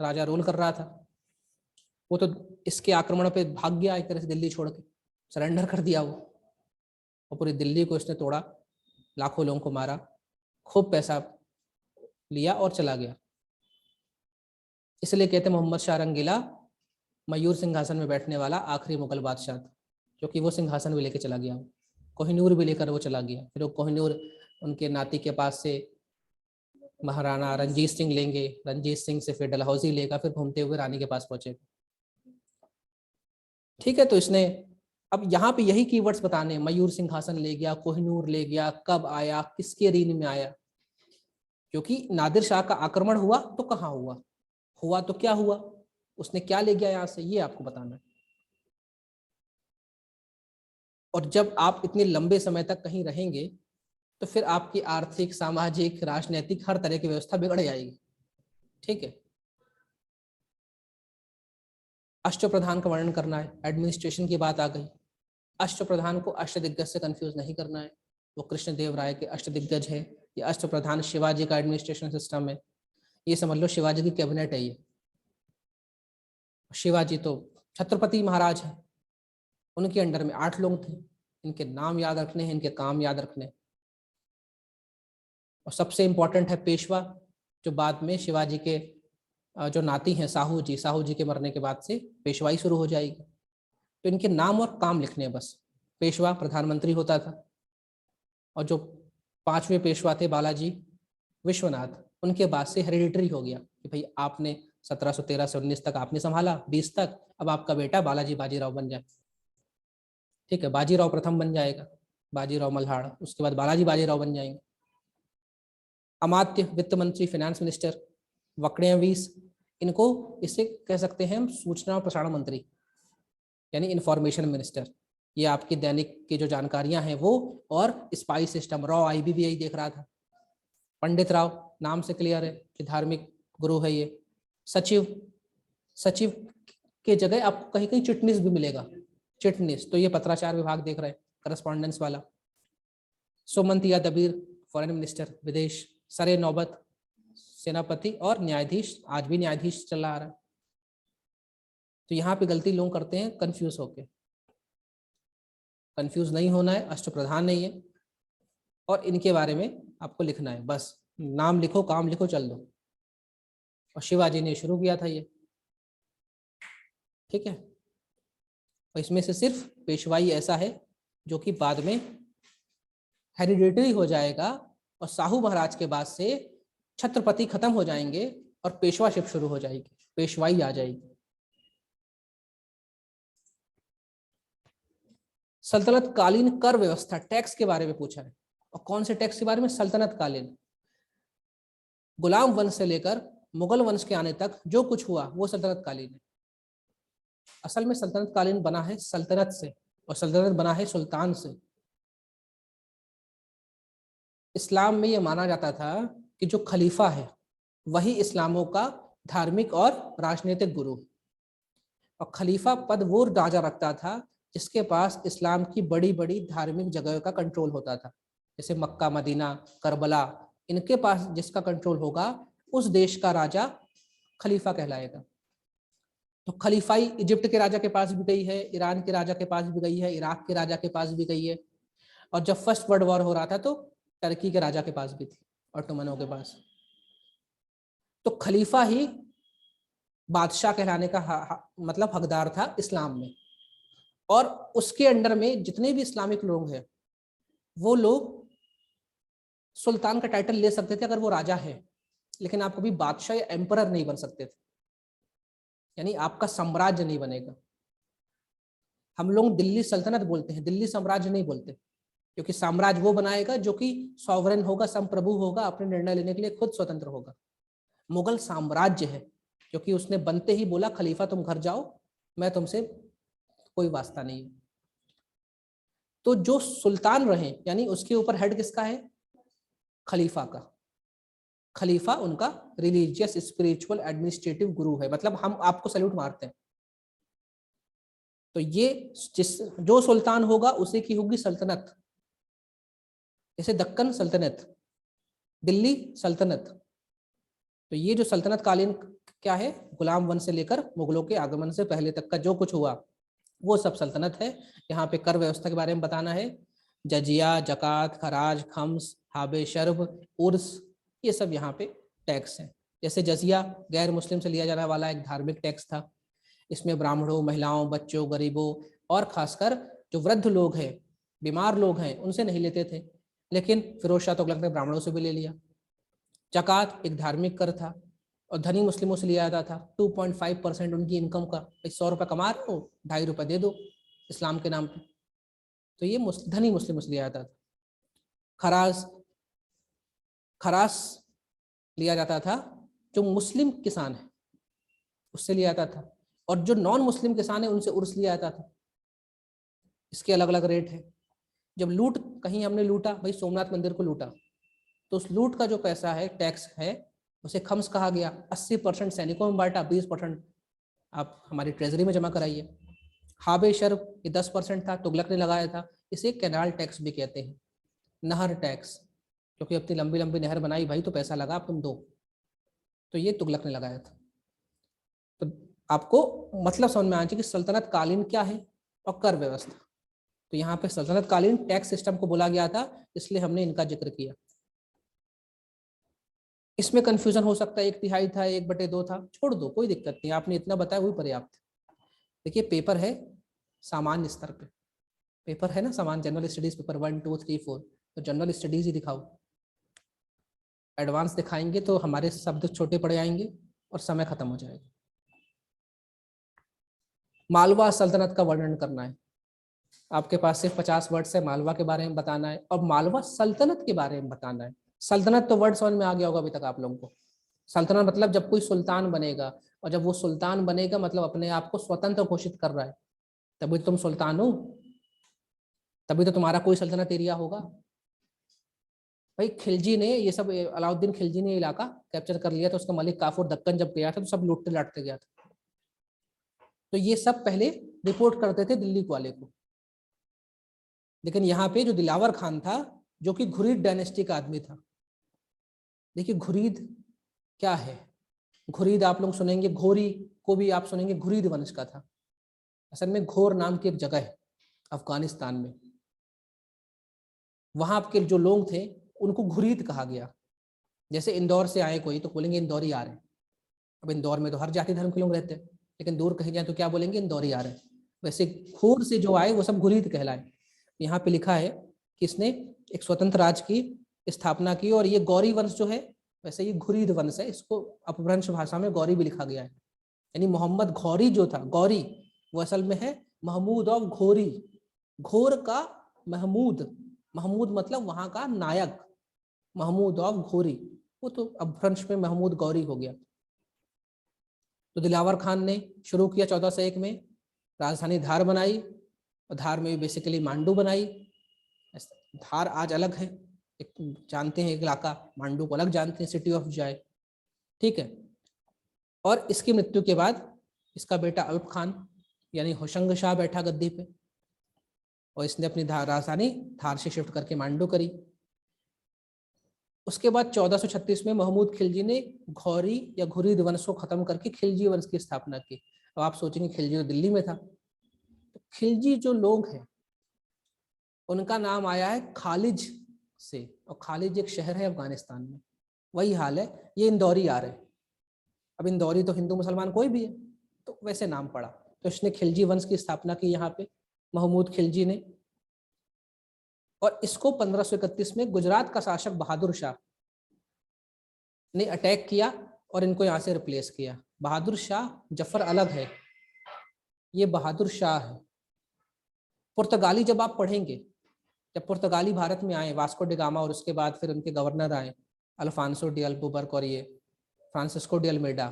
राजा रूल कर रहा था, वो तो इसके आक्रमण पे भाग गया एक तरह से, दिल्ली छोड़ के सरेंडर कर दिया वो, और पूरी दिल्ली को इसने तोड़ा, लाखों लोगों को मारा, खूब पैसा लिया और चला गया। इसलिए कहते मोहम्मद शाह रंगीला मयूर सिंहासन में बैठने वाला आखिरी मुगल बादशाह था, क्योंकि वो सिंहासन भी लेके चला गया, कोहिनूर भी लेकर वो चला गया। फिर वो कोहिनूर उनके नाती के पास से महाराणा रणजीत सिंह लेंगे, रणजीत सिंह से फिर डलहौजी लेगा, फिर घूमते हुए रानी के पास पहुंचेगा। ठीक है, तो इसने अब यहाँ पे यही कीवर्ड्स बताने, मयूर सिंहासन ले गया, कोहिनूर ले गया, कब आया, किसके रीन में आया, क्योंकि नादिर शाह का आक्रमण हुआ तो कहाँ हुआ, हुआ तो क्या हुआ, उसने क्या ले गया यहाँ से, ये आपको बताना है। और जब आप इतने लंबे समय तक कहीं रहेंगे तो फिर आपकी आर्थिक, सामाजिक, राजनीतिक हर तरह की व्यवस्था बिगड़ जाएगी। ठीक है, अष्टप्रधान का वर्णन करना है, एडमिनिस्ट्रेशन की बात आ गई। अष्टप्रधान को अष्टदिग्गज से कंफ्यूज नहीं करना है, वो कृष्णदेव राय के अष्टदिग्गज है। ये अष्टप्रधान शिवाजी का एडमिनिस्ट्रेशन सिस्टम है, ये समझ लो शिवाजी की कैबिनेट है ये। शिवाजी तो छत्रपति महाराज है, उनके अंडर में 8 लोग थे, इनके नाम याद रखने हैं, इनके काम याद रखने। और सबसे इंपॉर्टेंट है पेशवा, जो बाद में शिवाजी के जो नाती हैं साहू जी, साहू जी के मरने के बाद से पेशवाई शुरू हो जाएगी। तो इनके नाम और काम लिखने हैं बस। पेशवा प्रधानमंत्री होता था, और जो 5वें पेशवा थे बालाजी विश्वनाथ, उनके बाद से हेरिडिटरी हो गया कि भाई आपने 1713 से 19 तक आपने संभाला, 20 तक, अब आपका बेटा बालाजी बाजीराव बन जाए। ठीक है, बाजीराव प्रथम बन जाएगा, बाजीराव मल्हार, उसके बाद बालाजी बाजीराव बन जाएंगे। अमात्य वित्त मंत्री, फाइनेंस मिनिस्टर, वकड़ियावीस, इनको इससे कह सकते हैं हम सूचना और प्रसारण मंत्री, यानी इंफॉर्मेशन मिनिस्टर। ये आपकी दैनिक की जो जानकारियां हैं वो, और स्पाई सिस्टम, रॉ IBBI देख रहा था। पंडित राव नाम से क्लियर है कि धार्मिक गुरु है ये। सचिव, सचिव के जगह आपको कहीं कहीं चिटनीस भी मिलेगा, चिटनीस, तो ये पत्राचार विभाग देख रहे हैं, करस्पॉन्डेंस वाला। सुमंत या दबीर, फॉरेन मिनिस्टर, विदेश। सरे नौबत, सेनापति, और न्यायाधीश, आज भी न्यायाधीश चला आ रहा है। तो यहाँ पे गलती लोग करते हैं कंफ्यूज होके, कंफ्यूज नहीं होना है, अष्टप्रधान नहीं है, और इनके बारे में आपको लिखना है बस, नाम लिखो, काम लिखो, चल दो। और शिवाजी ने शुरू किया था ये। ठीक है, और इसमें से सिर्फ पेशवाई ऐसा है जो कि बाद में हेरिडिटरी हो जाएगा, और साहू महाराज के बाद से छत्रपति खत्म हो जाएंगे और पेशवाशिप शुरू हो जाएगी, पेशवाई आ जाएगी। सल्तनत कालीन कर व्यवस्था, टैक्स के बारे में पूछा है, और कौन से टैक्स के बारे में, सल्तनत कालीन। गुलाम वंश से लेकर मुगल वंश के आने तक जो कुछ हुआ वो सल्तनत कालीन है। असल में सल्तनत कालीन बना है सल्तनत से, और सल्तनत बना है सुल्तान से। इस्लाम में यह माना जाता था कि जो खलीफा है वही इस्लामों का धार्मिक और राजनीतिक गुरु, और खलीफा पद वो राजा रखता था जिसके पास इस्लाम की बड़ी बड़ी धार्मिक जगह का कंट्रोल होता था, जैसे मक्का, मदीना, करबला, इनके पास जिसका कंट्रोल होगा उस देश का राजा खलीफा कहलाएगा। तो खलीफाई इजिप्ट के राजा के पास भी गई है, ईरान के राजा के पास भी गई है, इराक के राजा के पास भी गई है, और जब फर्स्ट वर्ल्ड वॉर हो रहा था तो टर्की के राजा के पास भी थी, ऑटोमनों के पास। तो खलीफा ही बादशाह कहलाने का मतलब हकदार था इस्लाम में, और उसके अंडर में जितने भी इस्लामिक लोग हैं वो लोग सुल्तान का टाइटल ले सकते थे अगर वो राजा है, लेकिन आप कभी बादशाह या एम्परर नहीं बन सकते थे, यानी आपका साम्राज्य नहीं बनेगा। हम लोग दिल्ली सल्तनत बोलते हैं, दिल्ली साम्राज्य नहीं बोलते, क्योंकि साम्राज्य वो बनाएगा जो कि सॉवरेन होगा, संप्रभु होगा, अपने निर्णय लेने के लिए खुद स्वतंत्र होगा। मुगल साम्राज्य है क्योंकि उसने बनते ही बोला खलीफा तुम घर जाओ, मैं तुमसे कोई वास्ता नहीं है। तो जो सुल्तान रहे, यानी उसके ऊपर हेड किसका है, खलीफा का। खलीफा उनका रिलीजियस, स्पिरिचुअल, एडमिनिस्ट्रेटिव गुरु है, मतलब हम आपको सैल्यूट मारते हैं। तो ये जो सुल्तान होगा उसी की होगी सल्तनत, जैसे दक्कन सल्तनत, दिल्ली सल्तनत। तो ये जो सल्तनत कालीन क्या है, गुलाम वंश से लेकर मुगलों के आगमन से पहले तक का जो कुछ हुआ वो सब सल्तनत है। यहाँ पे कर व्यवस्था के बारे में बताना है, जजिया, जकात, खराज, खम्स, हाबे शर्ब, उर्स, ये सब यहाँ पे टैक्स हैं। जैसे जजिया गैर मुस्लिम से लिया जाने वाला एक धार्मिक टैक्स था, इसमें ब्राह्मणों, महिलाओं, बच्चों, गरीबों और खासकर जो वृद्ध लोग हैं, बीमार लोग हैं, उनसे नहीं लेते थे, लेकिन फिरोज शाह तुगलक ने ब्राह्मणों से भी ले लिया। ज़कात एक धार्मिक कर था और धनी मुस्लिमों से लिया जाता था 2.5% उनकी इनकम का। 100 रुपये कमा रहे हो, 2.5 रुपये दे दो इस्लाम के नाम पे। तो ये धनी मुस्लिमों से लिया जाता था। खराज, खरास लिया जाता था जो मुस्लिम किसान है उससे लिया जाता था, और जो नॉन मुस्लिम किसान है उनसे उर्स लिया जाता था। इसके अलग अलग रेट है। जब लूट, कहीं हमने लूटा, भाई सोमनाथ मंदिर को लूटा, तो उस लूट का जो पैसा है, टैक्स है, उसे खम्स कहा गया। 80% सैनिकों में बांटा, 20% आप हमारी ट्रेजरी में जमा कराइए। हाबे शर्फ ये 10% था, तुगलक ने लगाया था। इसे कैनाल टैक्स भी कहते हैं, नहर टैक्स, क्योंकि इतनी लंबी लंबी नहर बनाई भाई तो पैसा लगा, अब तुम दो। तो ये तुगलक ने लगाया था। तो आपको मतलब समझ में आना चाहिए कि सल्तनत कालीन क्या है और कर व्यवस्था। तो यहाँ पे सल्तनत कालीन टैक्स सिस्टम को बोला गया था, इसलिए हमने इनका जिक्र किया। इसमें कंफ्यूजन हो सकता है, 1/3 था, 1/2 था, छोड़ दो, कोई दिक्कत नहीं, आपने इतना बताया वही पर्याप्त। देखिए पेपर है सामान्य स्तर पे, पेपर है ना सामान्य जनरल स्टडीज पेपर 1 2 3 4, तो जनरल स्टडीज ही दिखाओ। एडवांस दिखाएंगे तो हमारे शब्द छोटे पड़ जाएंगे और समय खत्म हो जाएगा। मालवा सल्तनत का वर्णन करना है, आपके पास सिर्फ 50 वर्ड्स है, मालवा के बारे में बताना है और मालवा सल्तनत के बारे में बताना है। सल्तनत तो वर्ड समझ में आ गया होगा अभी तक आप लोगों को। सल्तनत मतलब जब कोई सुल्तान बनेगा, और जब वो सुल्तान बनेगा मतलब अपने आप को स्वतंत्र घोषित कर रहा है, तभी तुम सुल्तान हो, तभी तो तुम्हारा कोई सल्तनत एरिया होगा। भाई खिलजी ने ये सब, अलाउद्दीन खिलजी ने इलाका कैप्चर कर लिया था, उसका मलिक काफूर दक्कन जब गया था तो सब लूटते लाटते गया था। तो ये सब पहले रिपोर्ट करते थे दिल्ली वाले को। लेकिन यहाँ पे जो दिलावर खान था, जो कि घुरीद डायनेस्टी का आदमी था। देखिए घुरीद क्या है, घुरीद आप लोग सुनेंगे, घोरी को भी आप सुनेंगे, घुरीद वंश का था। असल में घोर नाम की एक जगह है अफगानिस्तान में, वहां के जो लोग थे उनको घुरीद कहा गया। जैसे इंदौर से आए कोई तो बोलेंगे इंदौरी आ रहे हैं। अब इंदौर में तो हर जाति धर्म के लोग रहते हैं, लेकिन दूर कहीं जाए तो क्या बोलेंगे, इंदौरी आ रहे हैं। वैसे घूर से जो आए वो सब घुरीद कहलाए। यहाँ पे लिखा है कि इसने एक स्वतंत्र राज्य की स्थापना की, और ये गौरी वंश जो है, वैसे ये घुरीद वंश है, इसको अपभ्रंश भाषा में गौरी भी लिखा गया है। यानी मोहम्मद घौरी जो था, गौरी, वो असल में है महमूद ऑफ घोरी, घोर का महमूद, महमूद मतलब वहां का नायक, महमूद ऑफ घोरी, वो तो अपभ्रंश में महमूद गौरी हो गया। तो दिलावर खान ने शुरू किया 1401 में, राजधानी धार बनाई, और धार में बेसिकली मांडू बनाई। धार आज अलग है, एक जानते हैं एक इलाका, मांडू को अलग जानते हैं, सिटी ऑफ जॉय, ठीक है। और इसकी मृत्यु के बाद इसका बेटा अल्प खान यानी होशंग शाह बैठा गद्दी पे, और इसने अपनी राजधानी धार से शिफ्ट करके मांडू करी। उसके बाद 1436 में महमूद खिलजी ने घौरी या घुरीद वंश को खत्म करके खिलजी वंश की स्थापना की। अब आप सोचेंगे खिलजी तो दिल्ली में था, तो खिलजी जो लोग हैं उनका नाम आया है खालिज से, और खालिज एक शहर है अफगानिस्तान में। वही हाल है, ये इंदौरी आ रहे हैं। अब इंदौरी तो हिंदू मुसलमान कोई भी है, तो वैसे नाम पड़ा। तो इसने खिलजी वंश की स्थापना की यहाँ पे, महमूद खिलजी ने। और इसको 1531 में गुजरात का शासक बहादुर शाह ने अटैक किया और इनको यहाँ से रिप्लेस किया। बहादुर शाह, जफर अलग है, ये बहादुर शाह है। पुर्तगाली जब आप पढ़ेंगे, जब पुर्तगाली भारत में आए, वास्को डी गामा, और उसके बाद फिर उनके गवर्नर आए अल्फांसो डी अल्बुबर्क और ये फ्रांसिस्को डी अल्मेडा,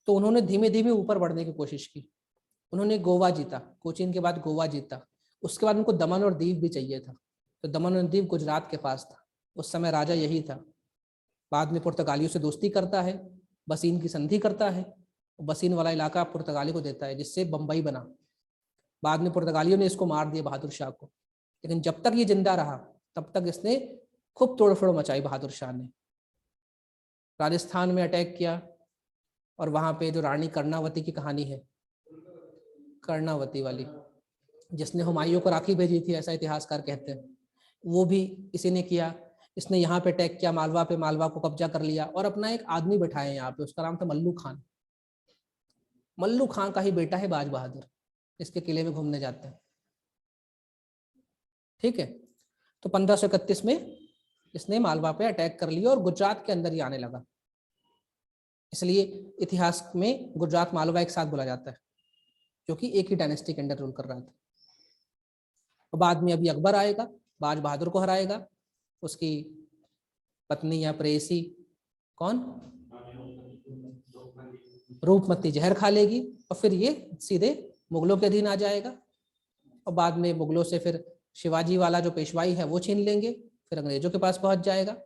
तो उन्होंने धीमे धीमे ऊपर बढ़ने की कोशिश की। उन्होंने गोवा जीता, कोचीन के बाद गोवा जीता। उसके बाद उनको दमन और दीव भी चाहिए था, तो दमन और दीव गुजरात के पास था, उस समय राजा यही था। बाद में पुर्तगालियों से दोस्ती करता है, बसीन की संधि करता है, बसीन वाला इलाका पुर्तगाली को देता है, जिससे बम्बई बना। बाद में पुर्तगालियों ने इसको मार दिया बहादुर शाह को, लेकिन जब तक ये जिंदा रहा तब तक इसने खूब तोड़फोड़ मचाई। बहादुर शाह ने राजस्थान में अटैक किया, और वहां पे जो रानी कर्णावती की कहानी है, कर्णावती वाली, जिसने हुमायूं को राखी भेजी थी, ऐसा इतिहासकार कहते हैं, वो भी इसी ने किया। इसने यहाँ पे अटैक किया मालवा पे, मालवा को कब्जा कर लिया, और अपना एक आदमी बैठाया यहाँ पे, उसका नाम था मल्लू खान। मल्लू खान का ही बेटा है बाज बहादुर, इसके किले में घूमने जाते हैं, ठीक है। तो 1531 में इसने मालवा पे अटैक कर लिया और गुजरात के अंदर ही आने लगा, इसलिए इतिहास में गुजरात मालवा एक साथ बोला जाता है, जो कि एक ही डायनेस्टी के अंदर रूल कर रहा था। और बाद में अभी अकबर आएगा, बाज बहादुर को हराएगा, उसकी पत्नी या प्रेयसी कौन, रूपमती जहर खा लेगी, और फिर ये सीधे मुगलों के अधीन आ जाएगा। और बाद में मुगलों से फिर शिवाजी वाला जो पेशवाई है वो छीन लेंगे, फिर अंग्रेजों के पास पहुंच जाएगा,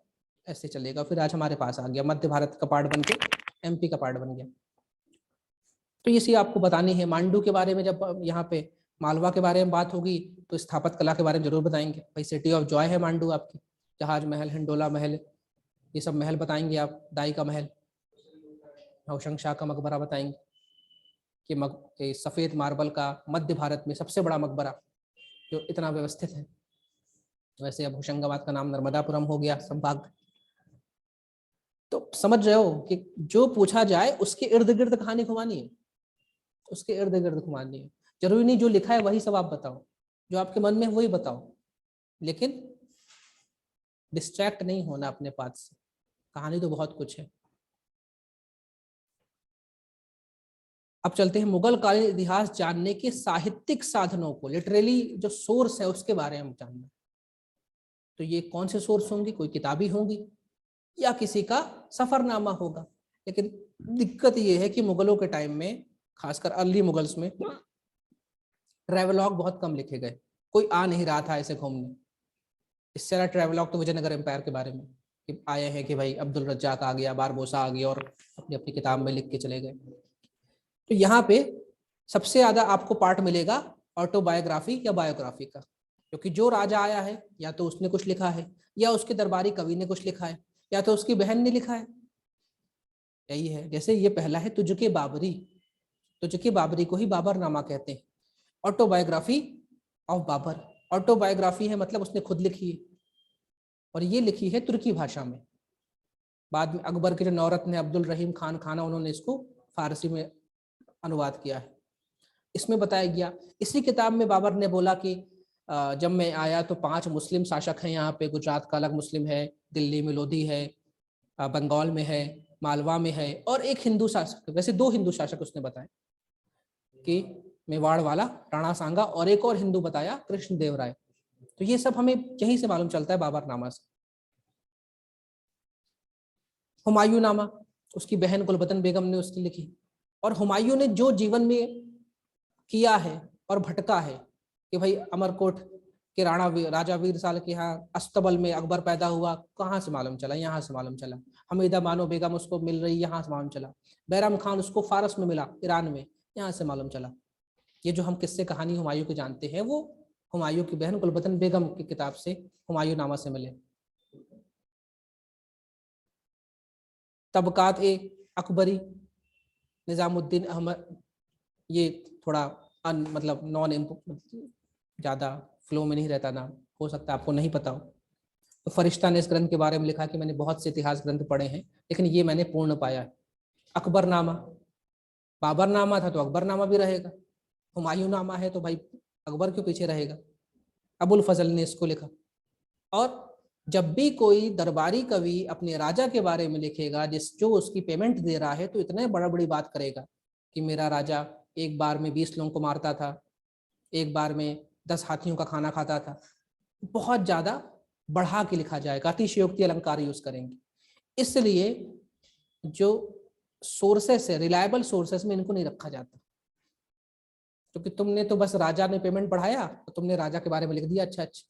ऐसे चलेगा। फिर आज हमारे पास आ गया, मध्य भारत का पार्ट बन के एमपी का पार्ट बन गया। तो ये चीज आपको बतानी है। मांडू के बारे में जब यहाँ पे मालवा के बारे में बात होगी तो स्थापत्य कला के बारे में जरूर बताएंगे। भाई सिटी ऑफ जॉय है मांडू आपकी, जहाज महल, हिंडोला महल, ये सब महल बताएंगे आप, दाई का महल, होशंग शाह का मकबरा बताएंगे कि सफेद मार्बल का मध्य भारत में सबसे बड़ा मकबरा जो इतना व्यवस्थित है। वैसे अब होशंगाबाद का नाम नर्मदापुरम हो गया संभाग। तो समझ रहे हो कि जो पूछा जाए उसके इर्द गिर्द कहानी घुमानी है, उसके इर्द गिर्द घुमानी है। जरूरी नहीं जो लिखा है वही सब आप बताओ, जो आपके मन में है वही बताओ, लेकिन डिस्ट्रैक्ट नहीं होना अपने पास से। कहानी तो बहुत कुछ है। अब चलते हैं मुगल कालीन इतिहास जानने के साहित्यिक साधनों को, लिटरली जो सोर्स है उसके बारे में जानना। तो ये कौन से सोर्स होंगे, कोई किताबी होंगी या किसी का सफरनामा होगा। लेकिन दिक्कत ये है कि मुगलों के टाइम में, खासकर अर्ली मुगल्स में, ट्रैवलॉग बहुत कम लिखे गए, कोई आ नहीं रहा था ऐसे घूमने। इससे ज्यादा ट्रैवलॉग तो विजयनगर एम्पायर के बारे में कि आए हैं कि भाई अब्दुल रज्जाक आ गया, बारबोसा आ गया और अपनी अपनी किताब में लिख के चले गए। तो यहाँ पे सबसे ज्यादा आपको पार्ट मिलेगा ऑटोबायोग्राफी या बायोग्राफी का, क्योंकि जो राजा आया है या तो उसने कुछ लिखा है, या उसके दरबारी कवि ने कुछ लिखा है, या तो उसकी बहन ने लिखा है। यही है, जैसे ये पहला है तुझके बाबरी, तुझके बाबरी को ही बाबरनामा कहते हैं, ऑटोबायोग्राफी ऑफ बाबर। ऑटोबायोग्राफी है मतलब उसने खुद लिखी है, और ये लिखी है तुर्की भाषा में। बाद में अकबर के जो नौरत्न है अब्दुल रहीम खान खाना, उन्होंने इसको फारसी में अनुवाद किया है। इसमें बताया गया, इसी किताब में बाबर ने बोला कि जब मैं आया तो 5 मुस्लिम शासक हैं यहाँ पे, गुजरात का अलग मुस्लिम है, दिल्ली में लोधी है, बंगाल में है, मालवा में है, और एक हिंदू शासक, वैसे 2 हिंदू शासक उसने बताए कि मेवाड़ वाला राणा सांगा, और एक और हिंदू बताया कृष्णदेव राय। तो ये सब हमें यहीं से मालूम चलता है बाबरनामा से। हुमायूं नामा उसकी बहन गुलबदन बेगम ने उसकी लिखी, और हुमायूं ने जो जीवन में किया है और भटका है कि भाई अमरकोट के राजा वीर साल के यहाँ अस्तबल में अकबर पैदा हुआ, कहाँ से मालूम चला, यहाँ से मालूम चला। हमीदा बानो बेगम उसको मिल रही, यहाँ से मालूम चला। बैराम खान उसको फारस में मिला, ईरान में, यहाँ से मालूम चला। ये जो हम किस्से कहानी हुमायूं के जानते हैं वो हुमायूं की बहन गुलबदन बेगम की किताब से, हुमायूं नामा से मिले। तबकात ए अकबरी, निजामुद्दीन अहमद, ये थोड़ा मतलब नॉन ज़्यादा फ्लो में नहीं रहता नाम, हो सकता है आपको नहीं पता हो। तो फरिश्ता ने इस ग्रंथ के बारे में लिखा कि मैंने बहुत से इतिहास ग्रंथ पढ़े हैं लेकिन ये मैंने पूर्ण पाया है। अकबरनामा, बाबरनामा था तो अकबरनामा भी रहेगा, हुमायूं नामा है तो भाई अकबर के पीछे रहेगा। अबुल फजल ने इसको लिखा। और जब भी कोई दरबारी कवि अपने राजा के बारे में लिखेगा जो उसकी पेमेंट दे रहा है, तो इतने बड़ी बात करेगा कि मेरा राजा एक बार में 20 लोगों को मारता था, एक बार में 10 हाथियों का खाना खाता था। बहुत ज्यादा बढ़ा के लिखा जाएगा, अतिशयोक्ति अलंकार यूज करेंगे। इसलिए जो सोर्सेस है, रिलायबल सोर्सेस में इनको नहीं रखा जाता, क्योंकि तुमने तो बस राजा ने पेमेंट बढ़ाया तो तुमने राजा के बारे में लिख दिया अच्छा अच्छा।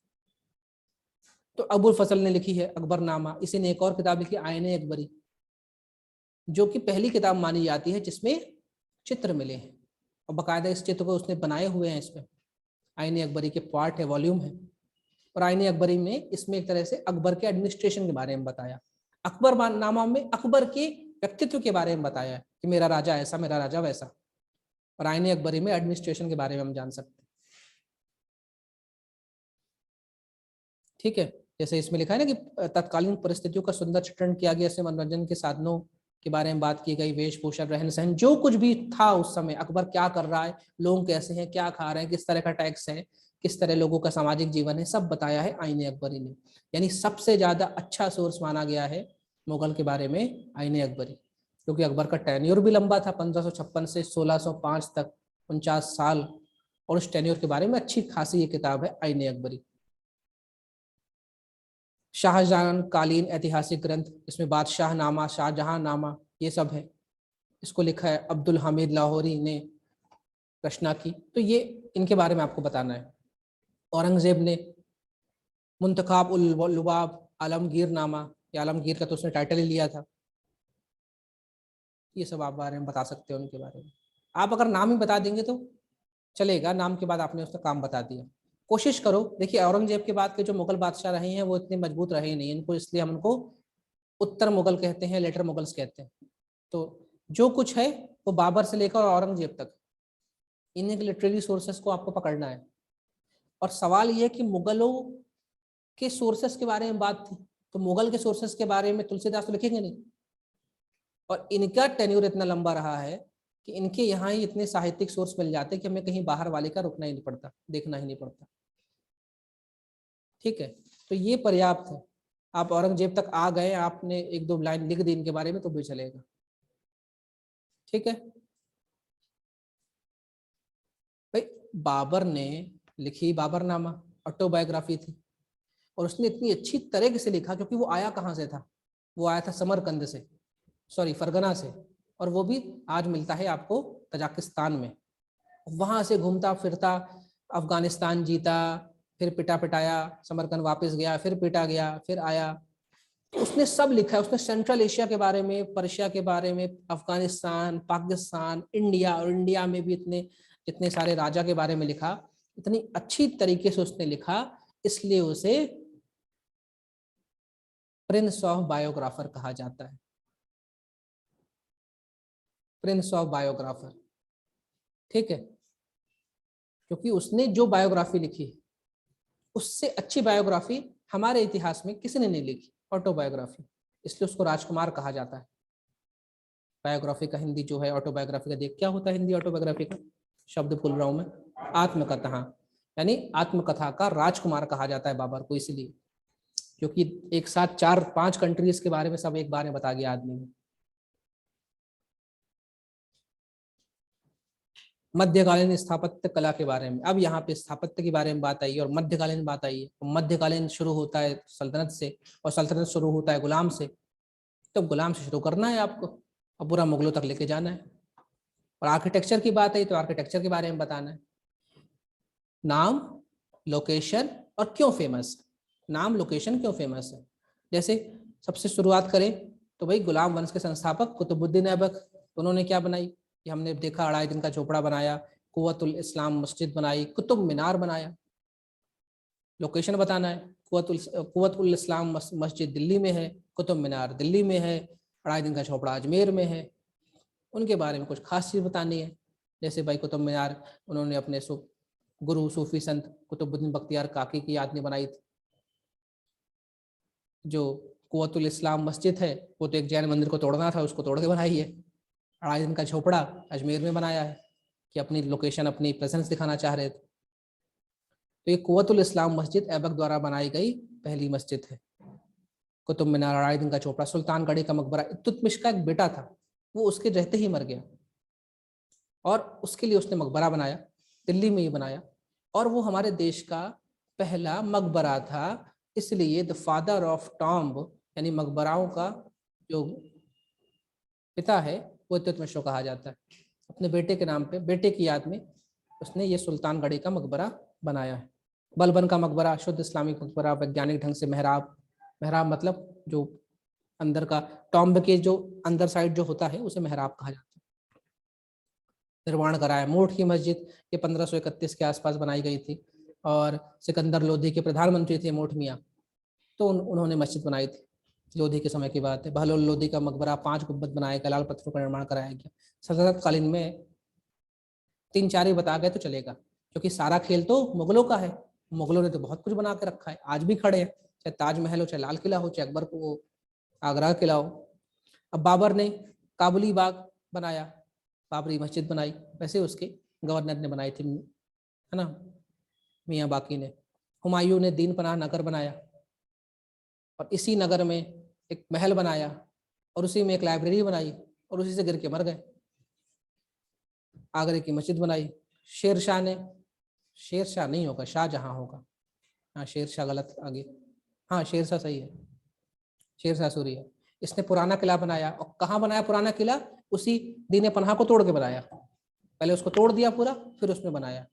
तो अबुल फजल ने लिखी है अकबरनामा। इसी ने एक और किताब लिखी आईने अकबरी, जो कि पहली किताब मानी जाती है जिसमें चित्र मिले हैं, और बाकायदा इस चित्र को उसने बनाए हुए हैं। इसमें आईने अकबरी के पार्ट है, वॉल्यूम है। और आईने अकबरी में इसमें एक तरह से अकबर के एडमिनिस्ट्रेशन के बारे में बताया। अकबरनामा में अकबर के व्यक्तित्व के बारे में बताया है कि मेरा राजा ऐसा, मेरा राजा वैसा। और आईने अकबरी में एडमिनिस्ट्रेशन के बारे में हम जान सकते हैं। ठीक है, जैसे इसमें लिखा है ना कि तत्कालीन परिस्थितियों का सुंदर चित्रण किया गया, इसमें मनोरंजन के साधनों के बारे में बात की गई, वेशभूषा, रहन सहन, जो कुछ भी था उस समय, अकबर क्या कर रहा है, लोग कैसे हैं, क्या खा रहे हैं, किस तरह का टैक्स है, किस तरह लोगों का सामाजिक जीवन है, सब बताया है आईने अकबरी ने। यानी सबसे ज्यादा अच्छा सोर्स माना गया है मुगल के बारे में आईने अकबरी, क्योंकि अकबर का टेन्योर भी लंबा था, 1556 से 1605 तक, 49 साल, और उस टेन्योर के बारे में अच्छी खासी ये किताब है आईने अकबरी। शाहजहां कालीन ऐतिहासिक ग्रंथ, इसमें बादशाह नामा, शाहजहां नामा, ये सब है। इसको लिखा है अब्दुल हामिद लाहौरी ने रचना की। तो ये इनके बारे में आपको बताना है। औरंगजेब ने मुंतखाब उल लुबाब आलमगीर नामा, या आलमगीर का तो उसने टाइटल ही लिया था। ये सब आप बारे में बता सकते हो उनके बारे में। आप अगर नाम ही बता देंगे तो चलेगा, नाम के बाद आपने उसका काम बता दिया। कोशिश करो। देखिए औरंगजेब के बाद के जो मुगल बादशाह रहे हैं वो इतने मजबूत रहे नहीं, इनको इसलिए हम उनको उत्तर मुगल कहते हैं, लेटर मुगल्स कहते हैं। तो जो कुछ है वो बाबर से लेकर औरंगजेब तक, इन्हीं के लिटरेरी सोर्सेस को आपको पकड़ना है। और सवाल ये है कि मुगलों के सोर्सेस के बारे में बात थी, तो मुगल के सोर्सेस के बारे में तुलसीदास तो लिखेंगे नहीं। और इनका टेन्यूर इतना लंबा रहा है कि इनके यहाँ ही इतने साहित्यिक सोर्स मिल जाते हैं कि हमें कहीं बाहर वाले का रुकना ही नहीं पड़ता, देखना ही नहीं पड़ता। ठीक है, तो ये पर्याप्त है। आप औरंगजेब तक आ गए, आपने एक दो लाइन लिख दी इनके बारे में तो भी चलेगा। ठीक है भाई, बाबर ने लिखी बाबरनामा, ऑटोबायोग्राफी थी, और उसने इतनी अच्छी तरीके से लिखा क्योंकि वो आया कहाँ से था, वो आया था समरकंद से, सॉरी फरगना से, और वो भी आज मिलता है आपको तजाकिस्तान में। वहां से घूमता फिरता अफगानिस्तान जीता, फिर पिटा पिटाया, समरकंद वापस गया, फिर पिटा गया, फिर आया। उसने सब लिखा है। उसने सेंट्रल एशिया के बारे में, पर्शिया के बारे में, अफगानिस्तान, पाकिस्तान, इंडिया, और इंडिया में भी इतने इतने सारे राजा के बारे में लिखा। इतनी अच्छी तरीके से उसने लिखा, इसलिए उसे प्रिंस ऑफ बायोग्राफर कहा जाता है। प्रिंस ऑफ बायोग्राफर, ठीक है, क्योंकि उसने जो बायोग्राफी लिखी उससे अच्छी बायोग्राफी हमारे इतिहास में किसी ने नहीं लिखी, ऑटोबायोग्राफी, इसलिए उसको राजकुमार कहा जाता है। बायोग्राफी का हिंदी जो है ऑटोबायोग्राफी का, देख क्या होता है हिंदी ऑटोबायोग्राफी का, शब्द भूल रहा हूं मैं, आत्मकथा। यानी आत्मकथा का राजकुमार कहा जाता है बाबर को, इसलिए क्योंकि एक साथ 4-5 कंट्रीज के बारे में सब एक बार में बता गया आदमी ने। मध्यकालीन स्थापत्य कला के बारे में, अब यहाँ पे स्थापत्य के बारे में बात आई है और मध्यकालीन बात आई है। मध्यकालीन शुरू होता है सल्तनत से, और सल्तनत शुरू होता है गुलाम से। तो गुलाम से शुरू करना है आपको, और पूरा मुगलों तक लेके जाना है। और आर्किटेक्चर की बात आई तो आर्किटेक्चर के बारे में बताना है। नाम, लोकेशन और क्यों फेमस है। नाम, लोकेशन, क्यों फेमस है। जैसे सबसे शुरुआत करें तो भाई गुलाम वंश के संस्थापक कुतुबुद्दीन ऐबक, उन्होंने क्या बनाई कि हमने देखा, 2.5 दिन का झोपड़ा बनाया, कुव्वतुल इस्लाम मस्जिद बनाई, कुतुब मीनार बनाया। लोकेशन बताना है, कुव्वतुल इस्लाम मस्जिद दिल्ली में है, कुतुब मीनार दिल्ली में है, 2.5 दिन का झोपड़ा अजमेर में है। उनके बारे में कुछ खास चीज़ बतानी है। जैसे भाई कुतुब मीनार उन्होंने अपने गुरु सूफी संत कुतुबुद्दीन बख्तियार काकी की याद में बनाई थी। जो कुव्वतुल इस्लाम मस्जिद है वो तो एक जैन मंदिर को तोड़ना था, उसको तोड़ के बनाई है। 2.5 दिन का झोपड़ा अजमेर में बनाया है कि अपनी लोकेशन, अपनी प्रेजेंस दिखाना चाह रहे थे। तो ये कुव्वतुल इस्लाम मस्जिद ऐबक द्वारा बनाई गई पहली मस्जिद है। कुतुब मीनार, 2.5 दिन का झोपड़ा, सुल्तानगढ़ी का मकबरा, इल्तुतमिश का एक बेटा था, वो उसके रहते ही मर गया, और उसके लिए उसने मकबरा बनाया, दिल्ली में ही बनाया। और वो हमारे देश का पहला मकबरा था, इसलिए द फादर ऑफ टॉम्ब, यानी मकबराओं का जो पिता है, वो इल्तुतमिश को कहा जाता है। अपने बेटे के नाम पे, बेटे की याद में उसने ये सुल्तानगढ़ी का मकबरा बनाया है। बलबन का मकबरा, शुद्ध इस्लामिक मकबरा, वैज्ञानिक ढंग से मेहराब, मेहराब मतलब जो अंदर का टॉम्ब के जो अंदर साइड जो होता है उसे मेहराब कहा जाता है। निर्माण कराया। मोठ की मस्जिद ये 1531 के आसपास बनाई गई थी, और सिकंदर लोधी के प्रधानमंत्री थे मोठ मियाँ, तो उन्होंने मस्जिद बनाई थी। लोधी के समय की बात है। बहलोल लोधी का मकबरा 5 गुंबद बनाया गया, लाल पत्थरों का निर्माण कराया गया। सल्तनत कालीन में 3-4 ही बता गए तो चलेगा, क्योंकि सारा खेल तो मुगलों का है। मुगलों ने तो बहुत कुछ बना के रखा है, आज भी खड़े हैं, चाहे ताजमहल हो, चाहे लाल किला हो, चाहे अकबर को आगरा किला हो। अब बाबर ने काबुली बाग बनाया, बाबरी मस्जिद बनाई, वैसे उसके गवर्नर ने बनाई थी, है ना, मियाँ बाकी ने। हुमायूं ने दीन पनाह नगर बनाया और इसी नगर में एक महल बनाया और उसी में एक लाइब्रेरी बनाई और उसी से गिर के मर गए। आगरे की मस्जिद बनाई। शेर शाह ने, शेर शाह नहीं होगा, शाहजहां होगा। हाँ शेर शाह गलत आगे, हाँ शेर शाह सही है, शेर शाह सूरी है। इसने पुराना किला बनाया। और कहाँ बनाया पुराना किला? उसी दीन पनाह को तोड़ के बनाया। पहले उसको तोड़ दिया पूरा, फिर उसने बनाया।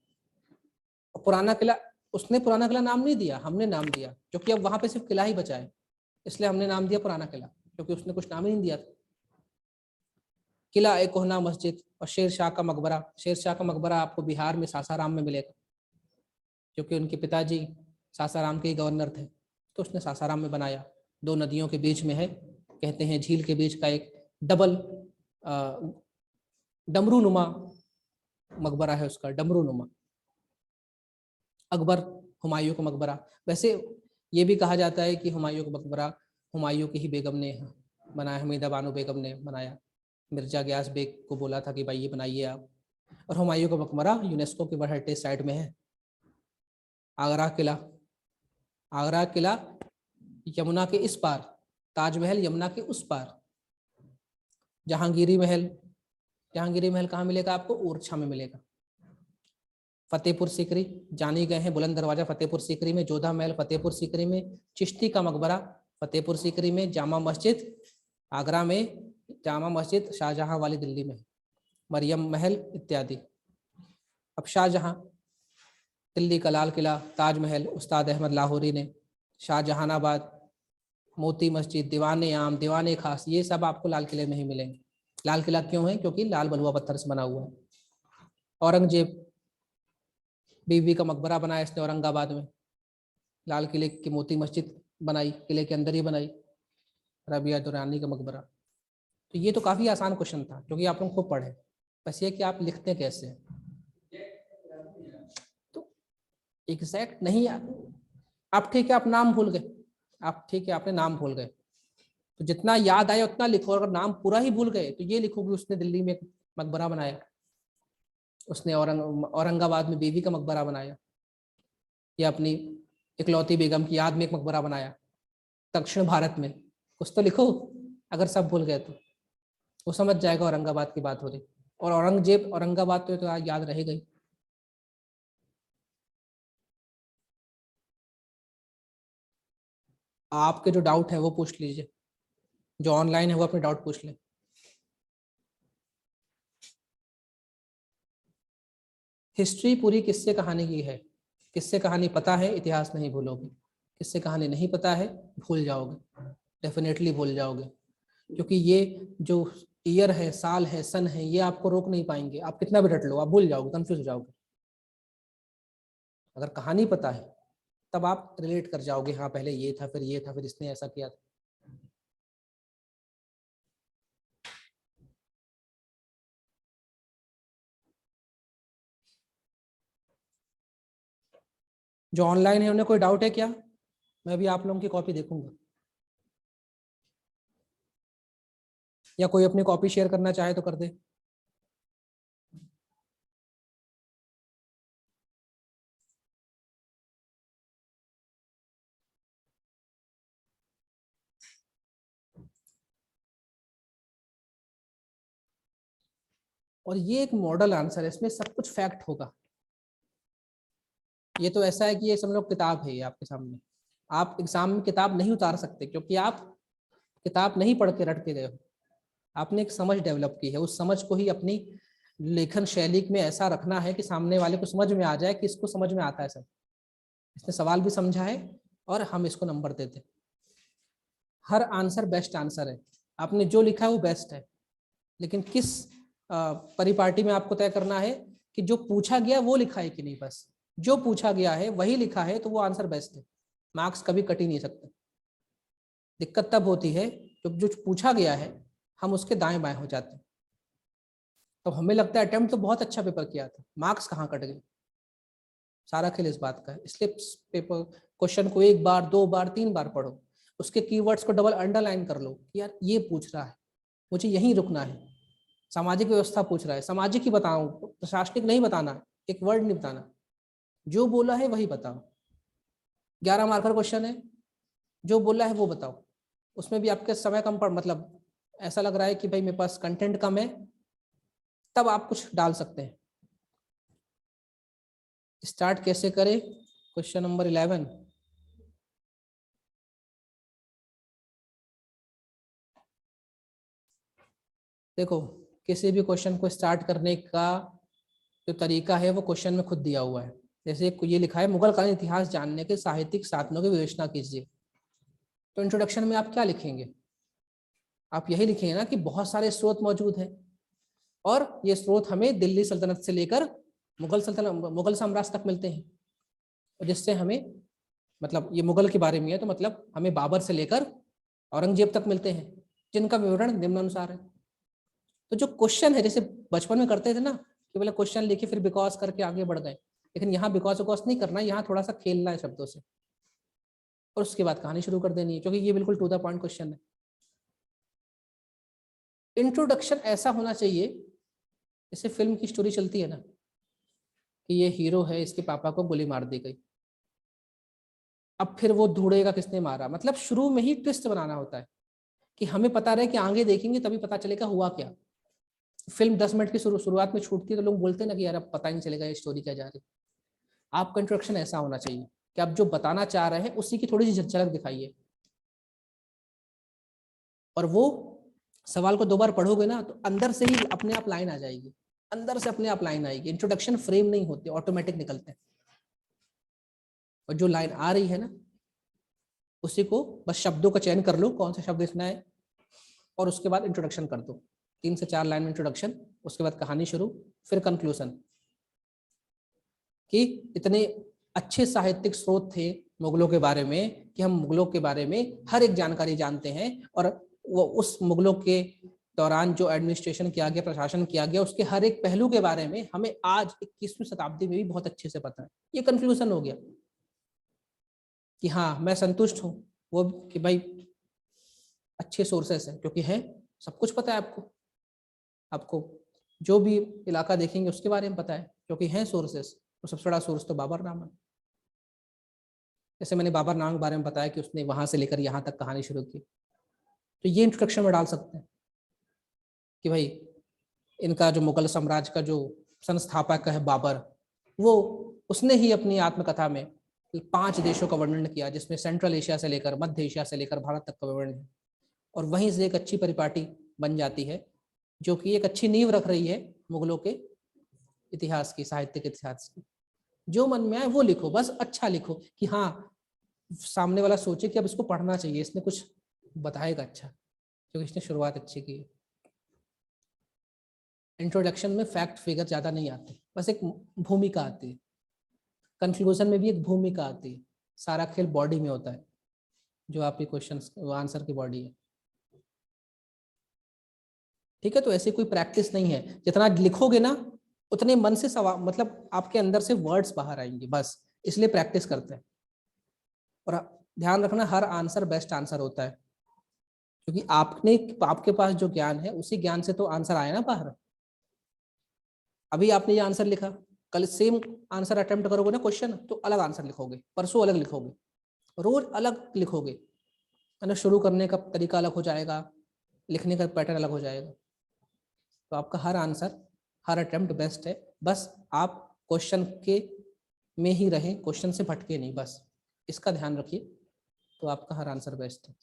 और पुराना किला, उसने पुराना किला नाम नहीं दिया, हमने नाम दिया, क्योंकि अब वहां पे सिर्फ किला ही बचा है, इसलिए हमने नाम दिया पुराना किला, क्योंकि उसने कुछ नाम ही नहीं दिया था। किला, एक कोहना मस्जिद और शेर शाह का मकबरा। शेर शाह का मकबरा आपको बिहार में सासाराम में मिलेगा, क्योंकि उनके पिताजी सासाराम के ही गवर्नर थे, तो उसने सासाराम में बनाया। 2 नदियों के बीच में है, कहते हैं झील के बीच का एक डबल डमरू नुमा मकबरा है उसका, डमरू नुमा। अकबर हुमायूं का मकबरा। वैसे ये भी कहा जाता है कि हुमायूं का मकबरा हुमायूं की ही बेगम ने बनाया, हमीदा बानो बेगम ने बनाया। मिर्जा गयास बेग को बोला था कि भाई ये बनाइए आप। और हुमायूं का मकबरा यूनेस्को के वर्ल्ड हेरिटेज साइट में है। आगरा किला, आगरा किला यमुना के इस पार, ताजमहल यमुना के उस पार। जहांगीरी महल, जहांगीरी महल कहाँ मिलेगा आपको? ओरछा में मिलेगा। फतेहपुर सीकरी जाने गए हैं, बुलंद दरवाजा फतेहपुर सीकरी में, जोधा महल फतेहपुर सीकरी में, चिश्ती का मकबरा फतेहपुर सीकरी में, जामा मस्जिद आगरा में, जामा मस्जिद शाहजहां वाली दिल्ली में, मरियम महल इत्यादि। अब शाहजहां, दिल्ली का लाल किला, ताजमहल उस्ताद अहमद लाहौरी ने, शाहजहानाबाद मोती मस्जिद, दीवाने आम, दीवाने खास, ये सब आपको लाल किले में ही मिलेंगे। लाल किला क्यों है? क्योंकि लाल बलुआ पत्थर से बना हुआ है। औरंगजेब, बीवी का मकबरा बनाया इसने औरंगाबाद में। लाल किले की मोती मस्जिद बनाई, किले के अंदर ही बनाई। रबिया दुरानी का मकबरा। तो ये तो काफ़ी आसान क्वेश्चन था, क्योंकि आप लोग खूब पढ़े, बस ये कि आप लिखते कैसे। तो एग्जैक्ट नहीं, आप ठीक है, आप नाम भूल गए, आप ठीक है आपने नाम भूल गए, तो जितना याद आया उतना लिखो। अगर नाम पूरा ही भूल गए तो ये लिखो कि उसने दिल्ली में मकबरा बनाया, उसने औरंगाबाद में बीवी का मकबरा बनाया, या अपनी इकलौती बेगम की याद में एक मकबरा बनाया दक्षिण भारत में। कुछ तो लिखो, अगर सब भूल गए तो वो समझ जाएगा औरंगाबाद की बात हो रही। और औरंगजेब औरंगाबाद तो याद रहेगा ही। आपके जो डाउट है वो पूछ लीजिए, जो ऑनलाइन है वो अपने डाउट पूछ ले। हिस्ट्री पूरी किस्से कहानी की है। किस्से कहानी पता है, इतिहास नहीं भूलोगे। किस्से कहानी नहीं पता है, भूल जाओगे, डेफिनेटली भूल जाओगे, क्योंकि ये जो ईयर है, साल है, सन है, ये आपको रोक नहीं पाएंगे। आप कितना भी रट लो, आप भूल जाओगे, कंफ्यूज हो जाओगे। अगर कहानी पता है तब आप रिलेट कर जाओगे, हाँ पहले ये था, फिर ये था, फिर इसने ऐसा किया था। जो ऑनलाइन है उन्हें कोई डाउट है क्या? मैं भी आप लोगों की कॉपी देखूंगा, या कोई अपनी कॉपी शेयर करना चाहे तो कर दे। और ये एक मॉडल आंसर है, इसमें सब कुछ फैक्ट होगा। ये तो ऐसा है कि ये सब लोग किताब है ये आपके सामने, आप एग्जाम में किताब नहीं उतार सकते, क्योंकि आप किताब नहीं पढ़ के रट के गए हो। आपने एक समझ डेवलप की है, उस समझ को ही अपनी लेखन शैली में ऐसा रखना है कि सामने वाले को समझ में आ जाए कि इसको समझ में आता है सब, इसने सवाल भी समझा है और हम इसको नंबर देते। हर आंसर बेस्ट आंसर है, आपने जो लिखा है वो बेस्ट है, लेकिन किस परिपाटी में आपको तय करना है कि जो पूछा गया वो लिखा है कि नहीं। बस जो पूछा गया है वही लिखा है तो वो आंसर बेस्ट है, मार्क्स कभी कट ही नहीं सकते। दिक्कत तब होती है जब जो पूछा गया है हम उसके दाएं बाएं हो जाते हैं, तो हमें लगता है अटेम्प्ट तो बहुत अच्छा पेपर किया था, मार्क्स कहाँ कट गए। सारा खेल इस बात का है। इसलिए पेपर क्वेश्चन को 1 बार 2 बार 3 बार पढ़ो, उसके कीवर्ड्स को डबल अंडरलाइन कर लो कि यार ये पूछ रहा है, मुझे यहीं रुकना है। सामाजिक व्यवस्था पूछ रहा है, सामाजिक ही बताऊं, प्रशासनिक नहीं बताना, एक वर्ड नहीं बताना। जो बोला है वही बताओ। 11 मार्कर क्वेश्चन है, जो बोला है वो बताओ। उसमें भी आपके समय कम पड़, मतलब ऐसा लग रहा है कि भाई मेरे पास कंटेंट कम है, तब आप कुछ डाल सकते हैं। स्टार्ट कैसे करें? Question number 11। देखो, किसी भी क्वेश्चन को स्टार्ट करने का जो तरीका है वो क्वेश्चन में खुद दिया हुआ है। जैसे ये लिखा है, मुगल कालीन इतिहास जानने के साहित्यिक साधनों की विवेचना कीजिए। तो इंट्रोडक्शन में आप क्या लिखेंगे? आप यही लिखेंगे ना कि बहुत सारे स्रोत मौजूद हैं और ये स्रोत हमें दिल्ली सल्तनत से लेकर मुगल साम्राज्य तक मिलते हैं, और जिससे हमें, मतलब ये मुगल के बारे में है तो मतलब हमें बाबर से लेकर औरंगजेब तक मिलते हैं, जिनका विवरण निम्नानुसार है। तो जो क्वेश्चन है, जैसे बचपन में करते थे ना कि पहले क्वेश्चन लिखे फिर बिकॉज करके आगे बढ़ गए, लेकिन यहाँ बिकॉज नहीं करना है, यहाँ थोड़ा सा खेलना है शब्दों से और उसके बाद कहानी शुरू कर देनी है, क्योंकि ये बिल्कुल टू द पॉइंट क्वेश्चन है। इंट्रोडक्शन ऐसा होना चाहिए जैसे फिल्म की स्टोरी चलती है ना, कि ये हीरो है, इसके पापा को गोली मार दी गई, अब फिर वो ढूंढेगा किसने मारा। मतलब शुरू में ही ट्विस्ट बनाना होता है कि हमें पता रहे कि आगे देखेंगे तभी पता चलेगा हुआ क्या। फिल्म 10 मिनट की शुरुआत में छूटती है तो लोग बोलते हैं ना कि यार अब पता ही नहीं चलेगा ये स्टोरी क्या जा रही। आपका इंट्रोडक्शन ऐसा होना चाहिए कि आप जो बताना चाह रहे हैं उसी की थोड़ी सी झलक दिखाइए, और वो सवाल को 2 बार पढ़ोगे ना तो अंदर से ही अपने आप लाइन आ जाएगी, अंदर से अपने आप लाइन आएगी। इंट्रोडक्शन फ्रेम नहीं होते, ऑटोमेटिक निकलते हैं, और जो लाइन आ रही है ना उसी को बस शब्दों का चयन कर लो, कौन सा शब्द लिखना है, और उसके बाद इंट्रोडक्शन कर दो। 3 से 4 लाइन में इंट्रोडक्शन, उसके बाद कहानी शुरू, फिर कंक्लूजन। कि इतने अच्छे साहित्यिक स्रोत थे मुगलों के बारे में कि हम मुगलों के बारे में हर एक जानकारी जानते हैं, और वो उस मुगलों के दौरान जो एडमिनिस्ट्रेशन किया गया, प्रशासन किया गया, उसके हर एक पहलू के बारे में हमें आज 21वीं शताब्दी में भी बहुत अच्छे से पता है। ये कंक्लूजन हो गया कि हाँ मैं संतुष्ट हूँ, वो कि भाई अच्छे सोर्सेस है, क्योंकि है सब कुछ पता है आपको, आपको जो भी इलाका देखेंगे उसके बारे में पता है, क्योंकि हैं सोर्सेस। तो सबसे बड़ा सोर्स तो बाबरनामा। जैसे मैंने बाबरनामा के बारे में बताया कि उसने वहां से लेकर यहाँ तक कहानी शुरू की, तो ये इंट्रोडक्शन में डाल सकते हैं कि भाई इनका जो मुगल साम्राज्य का जो संस्थापक है बाबर, वो उसने ही अपनी आत्मकथा में 5 देशों का वर्णन किया, जिसमें सेंट्रल एशिया से लेकर मध्य एशिया से लेकर भारत तक का वर्णन है, और वहीं से एक अच्छी परिपाटी बन जाती है जो कि एक अच्छी नींव रख रही है मुगलों के इतिहास की, साहित्यिक इतिहास की। जो मन में आए वो लिखो, बस अच्छा लिखो कि हाँ सामने वाला सोचे कि अब इसको पढ़ना चाहिए, इसने कुछ बताएगा अच्छा, क्योंकि इसने शुरुआत अच्छी की है। इंट्रोडक्शन में फैक्ट फिगर ज्यादा नहीं आते, बस एक भूमिका आती है। कंक्लूजन में भी एक भूमिका आती है। सारा खेल बॉडी में होता है, जो आपके क्वेश्चन आंसर की बॉडी है। ठीक है, तो ऐसी कोई प्रैक्टिस नहीं है, जितना लिखोगे ना उतने मन से सवाल, मतलब आपके अंदर से वर्ड्स बाहर आएंगे, बस इसलिए प्रैक्टिस करते हैं। और ध्यान रखना, हर आंसर बेस्ट आंसर होता है, क्योंकि आपके पास जो ज्ञान है उसी ज्ञान से तो आंसर आया ना बाहर। अभी आपने ये आंसर लिखा, कल सेम आंसर अटेम्प्ट करोगे ना क्वेश्चन, तो अलग आंसर लिखोगे, परसों अलग लिखोगे, रोज अलग लिखोगे, है ना। शुरू करने का तरीका अलग हो जाएगा, लिखने का पैटर्न अलग हो जाएगा। तो आपका हर आंसर, हर अटेम्प्ट बेस्ट है। बस आप क्वेश्चन के में ही रहें, क्वेश्चन से भटके नहीं, बस इसका ध्यान रखिए, तो आपका हर आंसर बेस्ट है।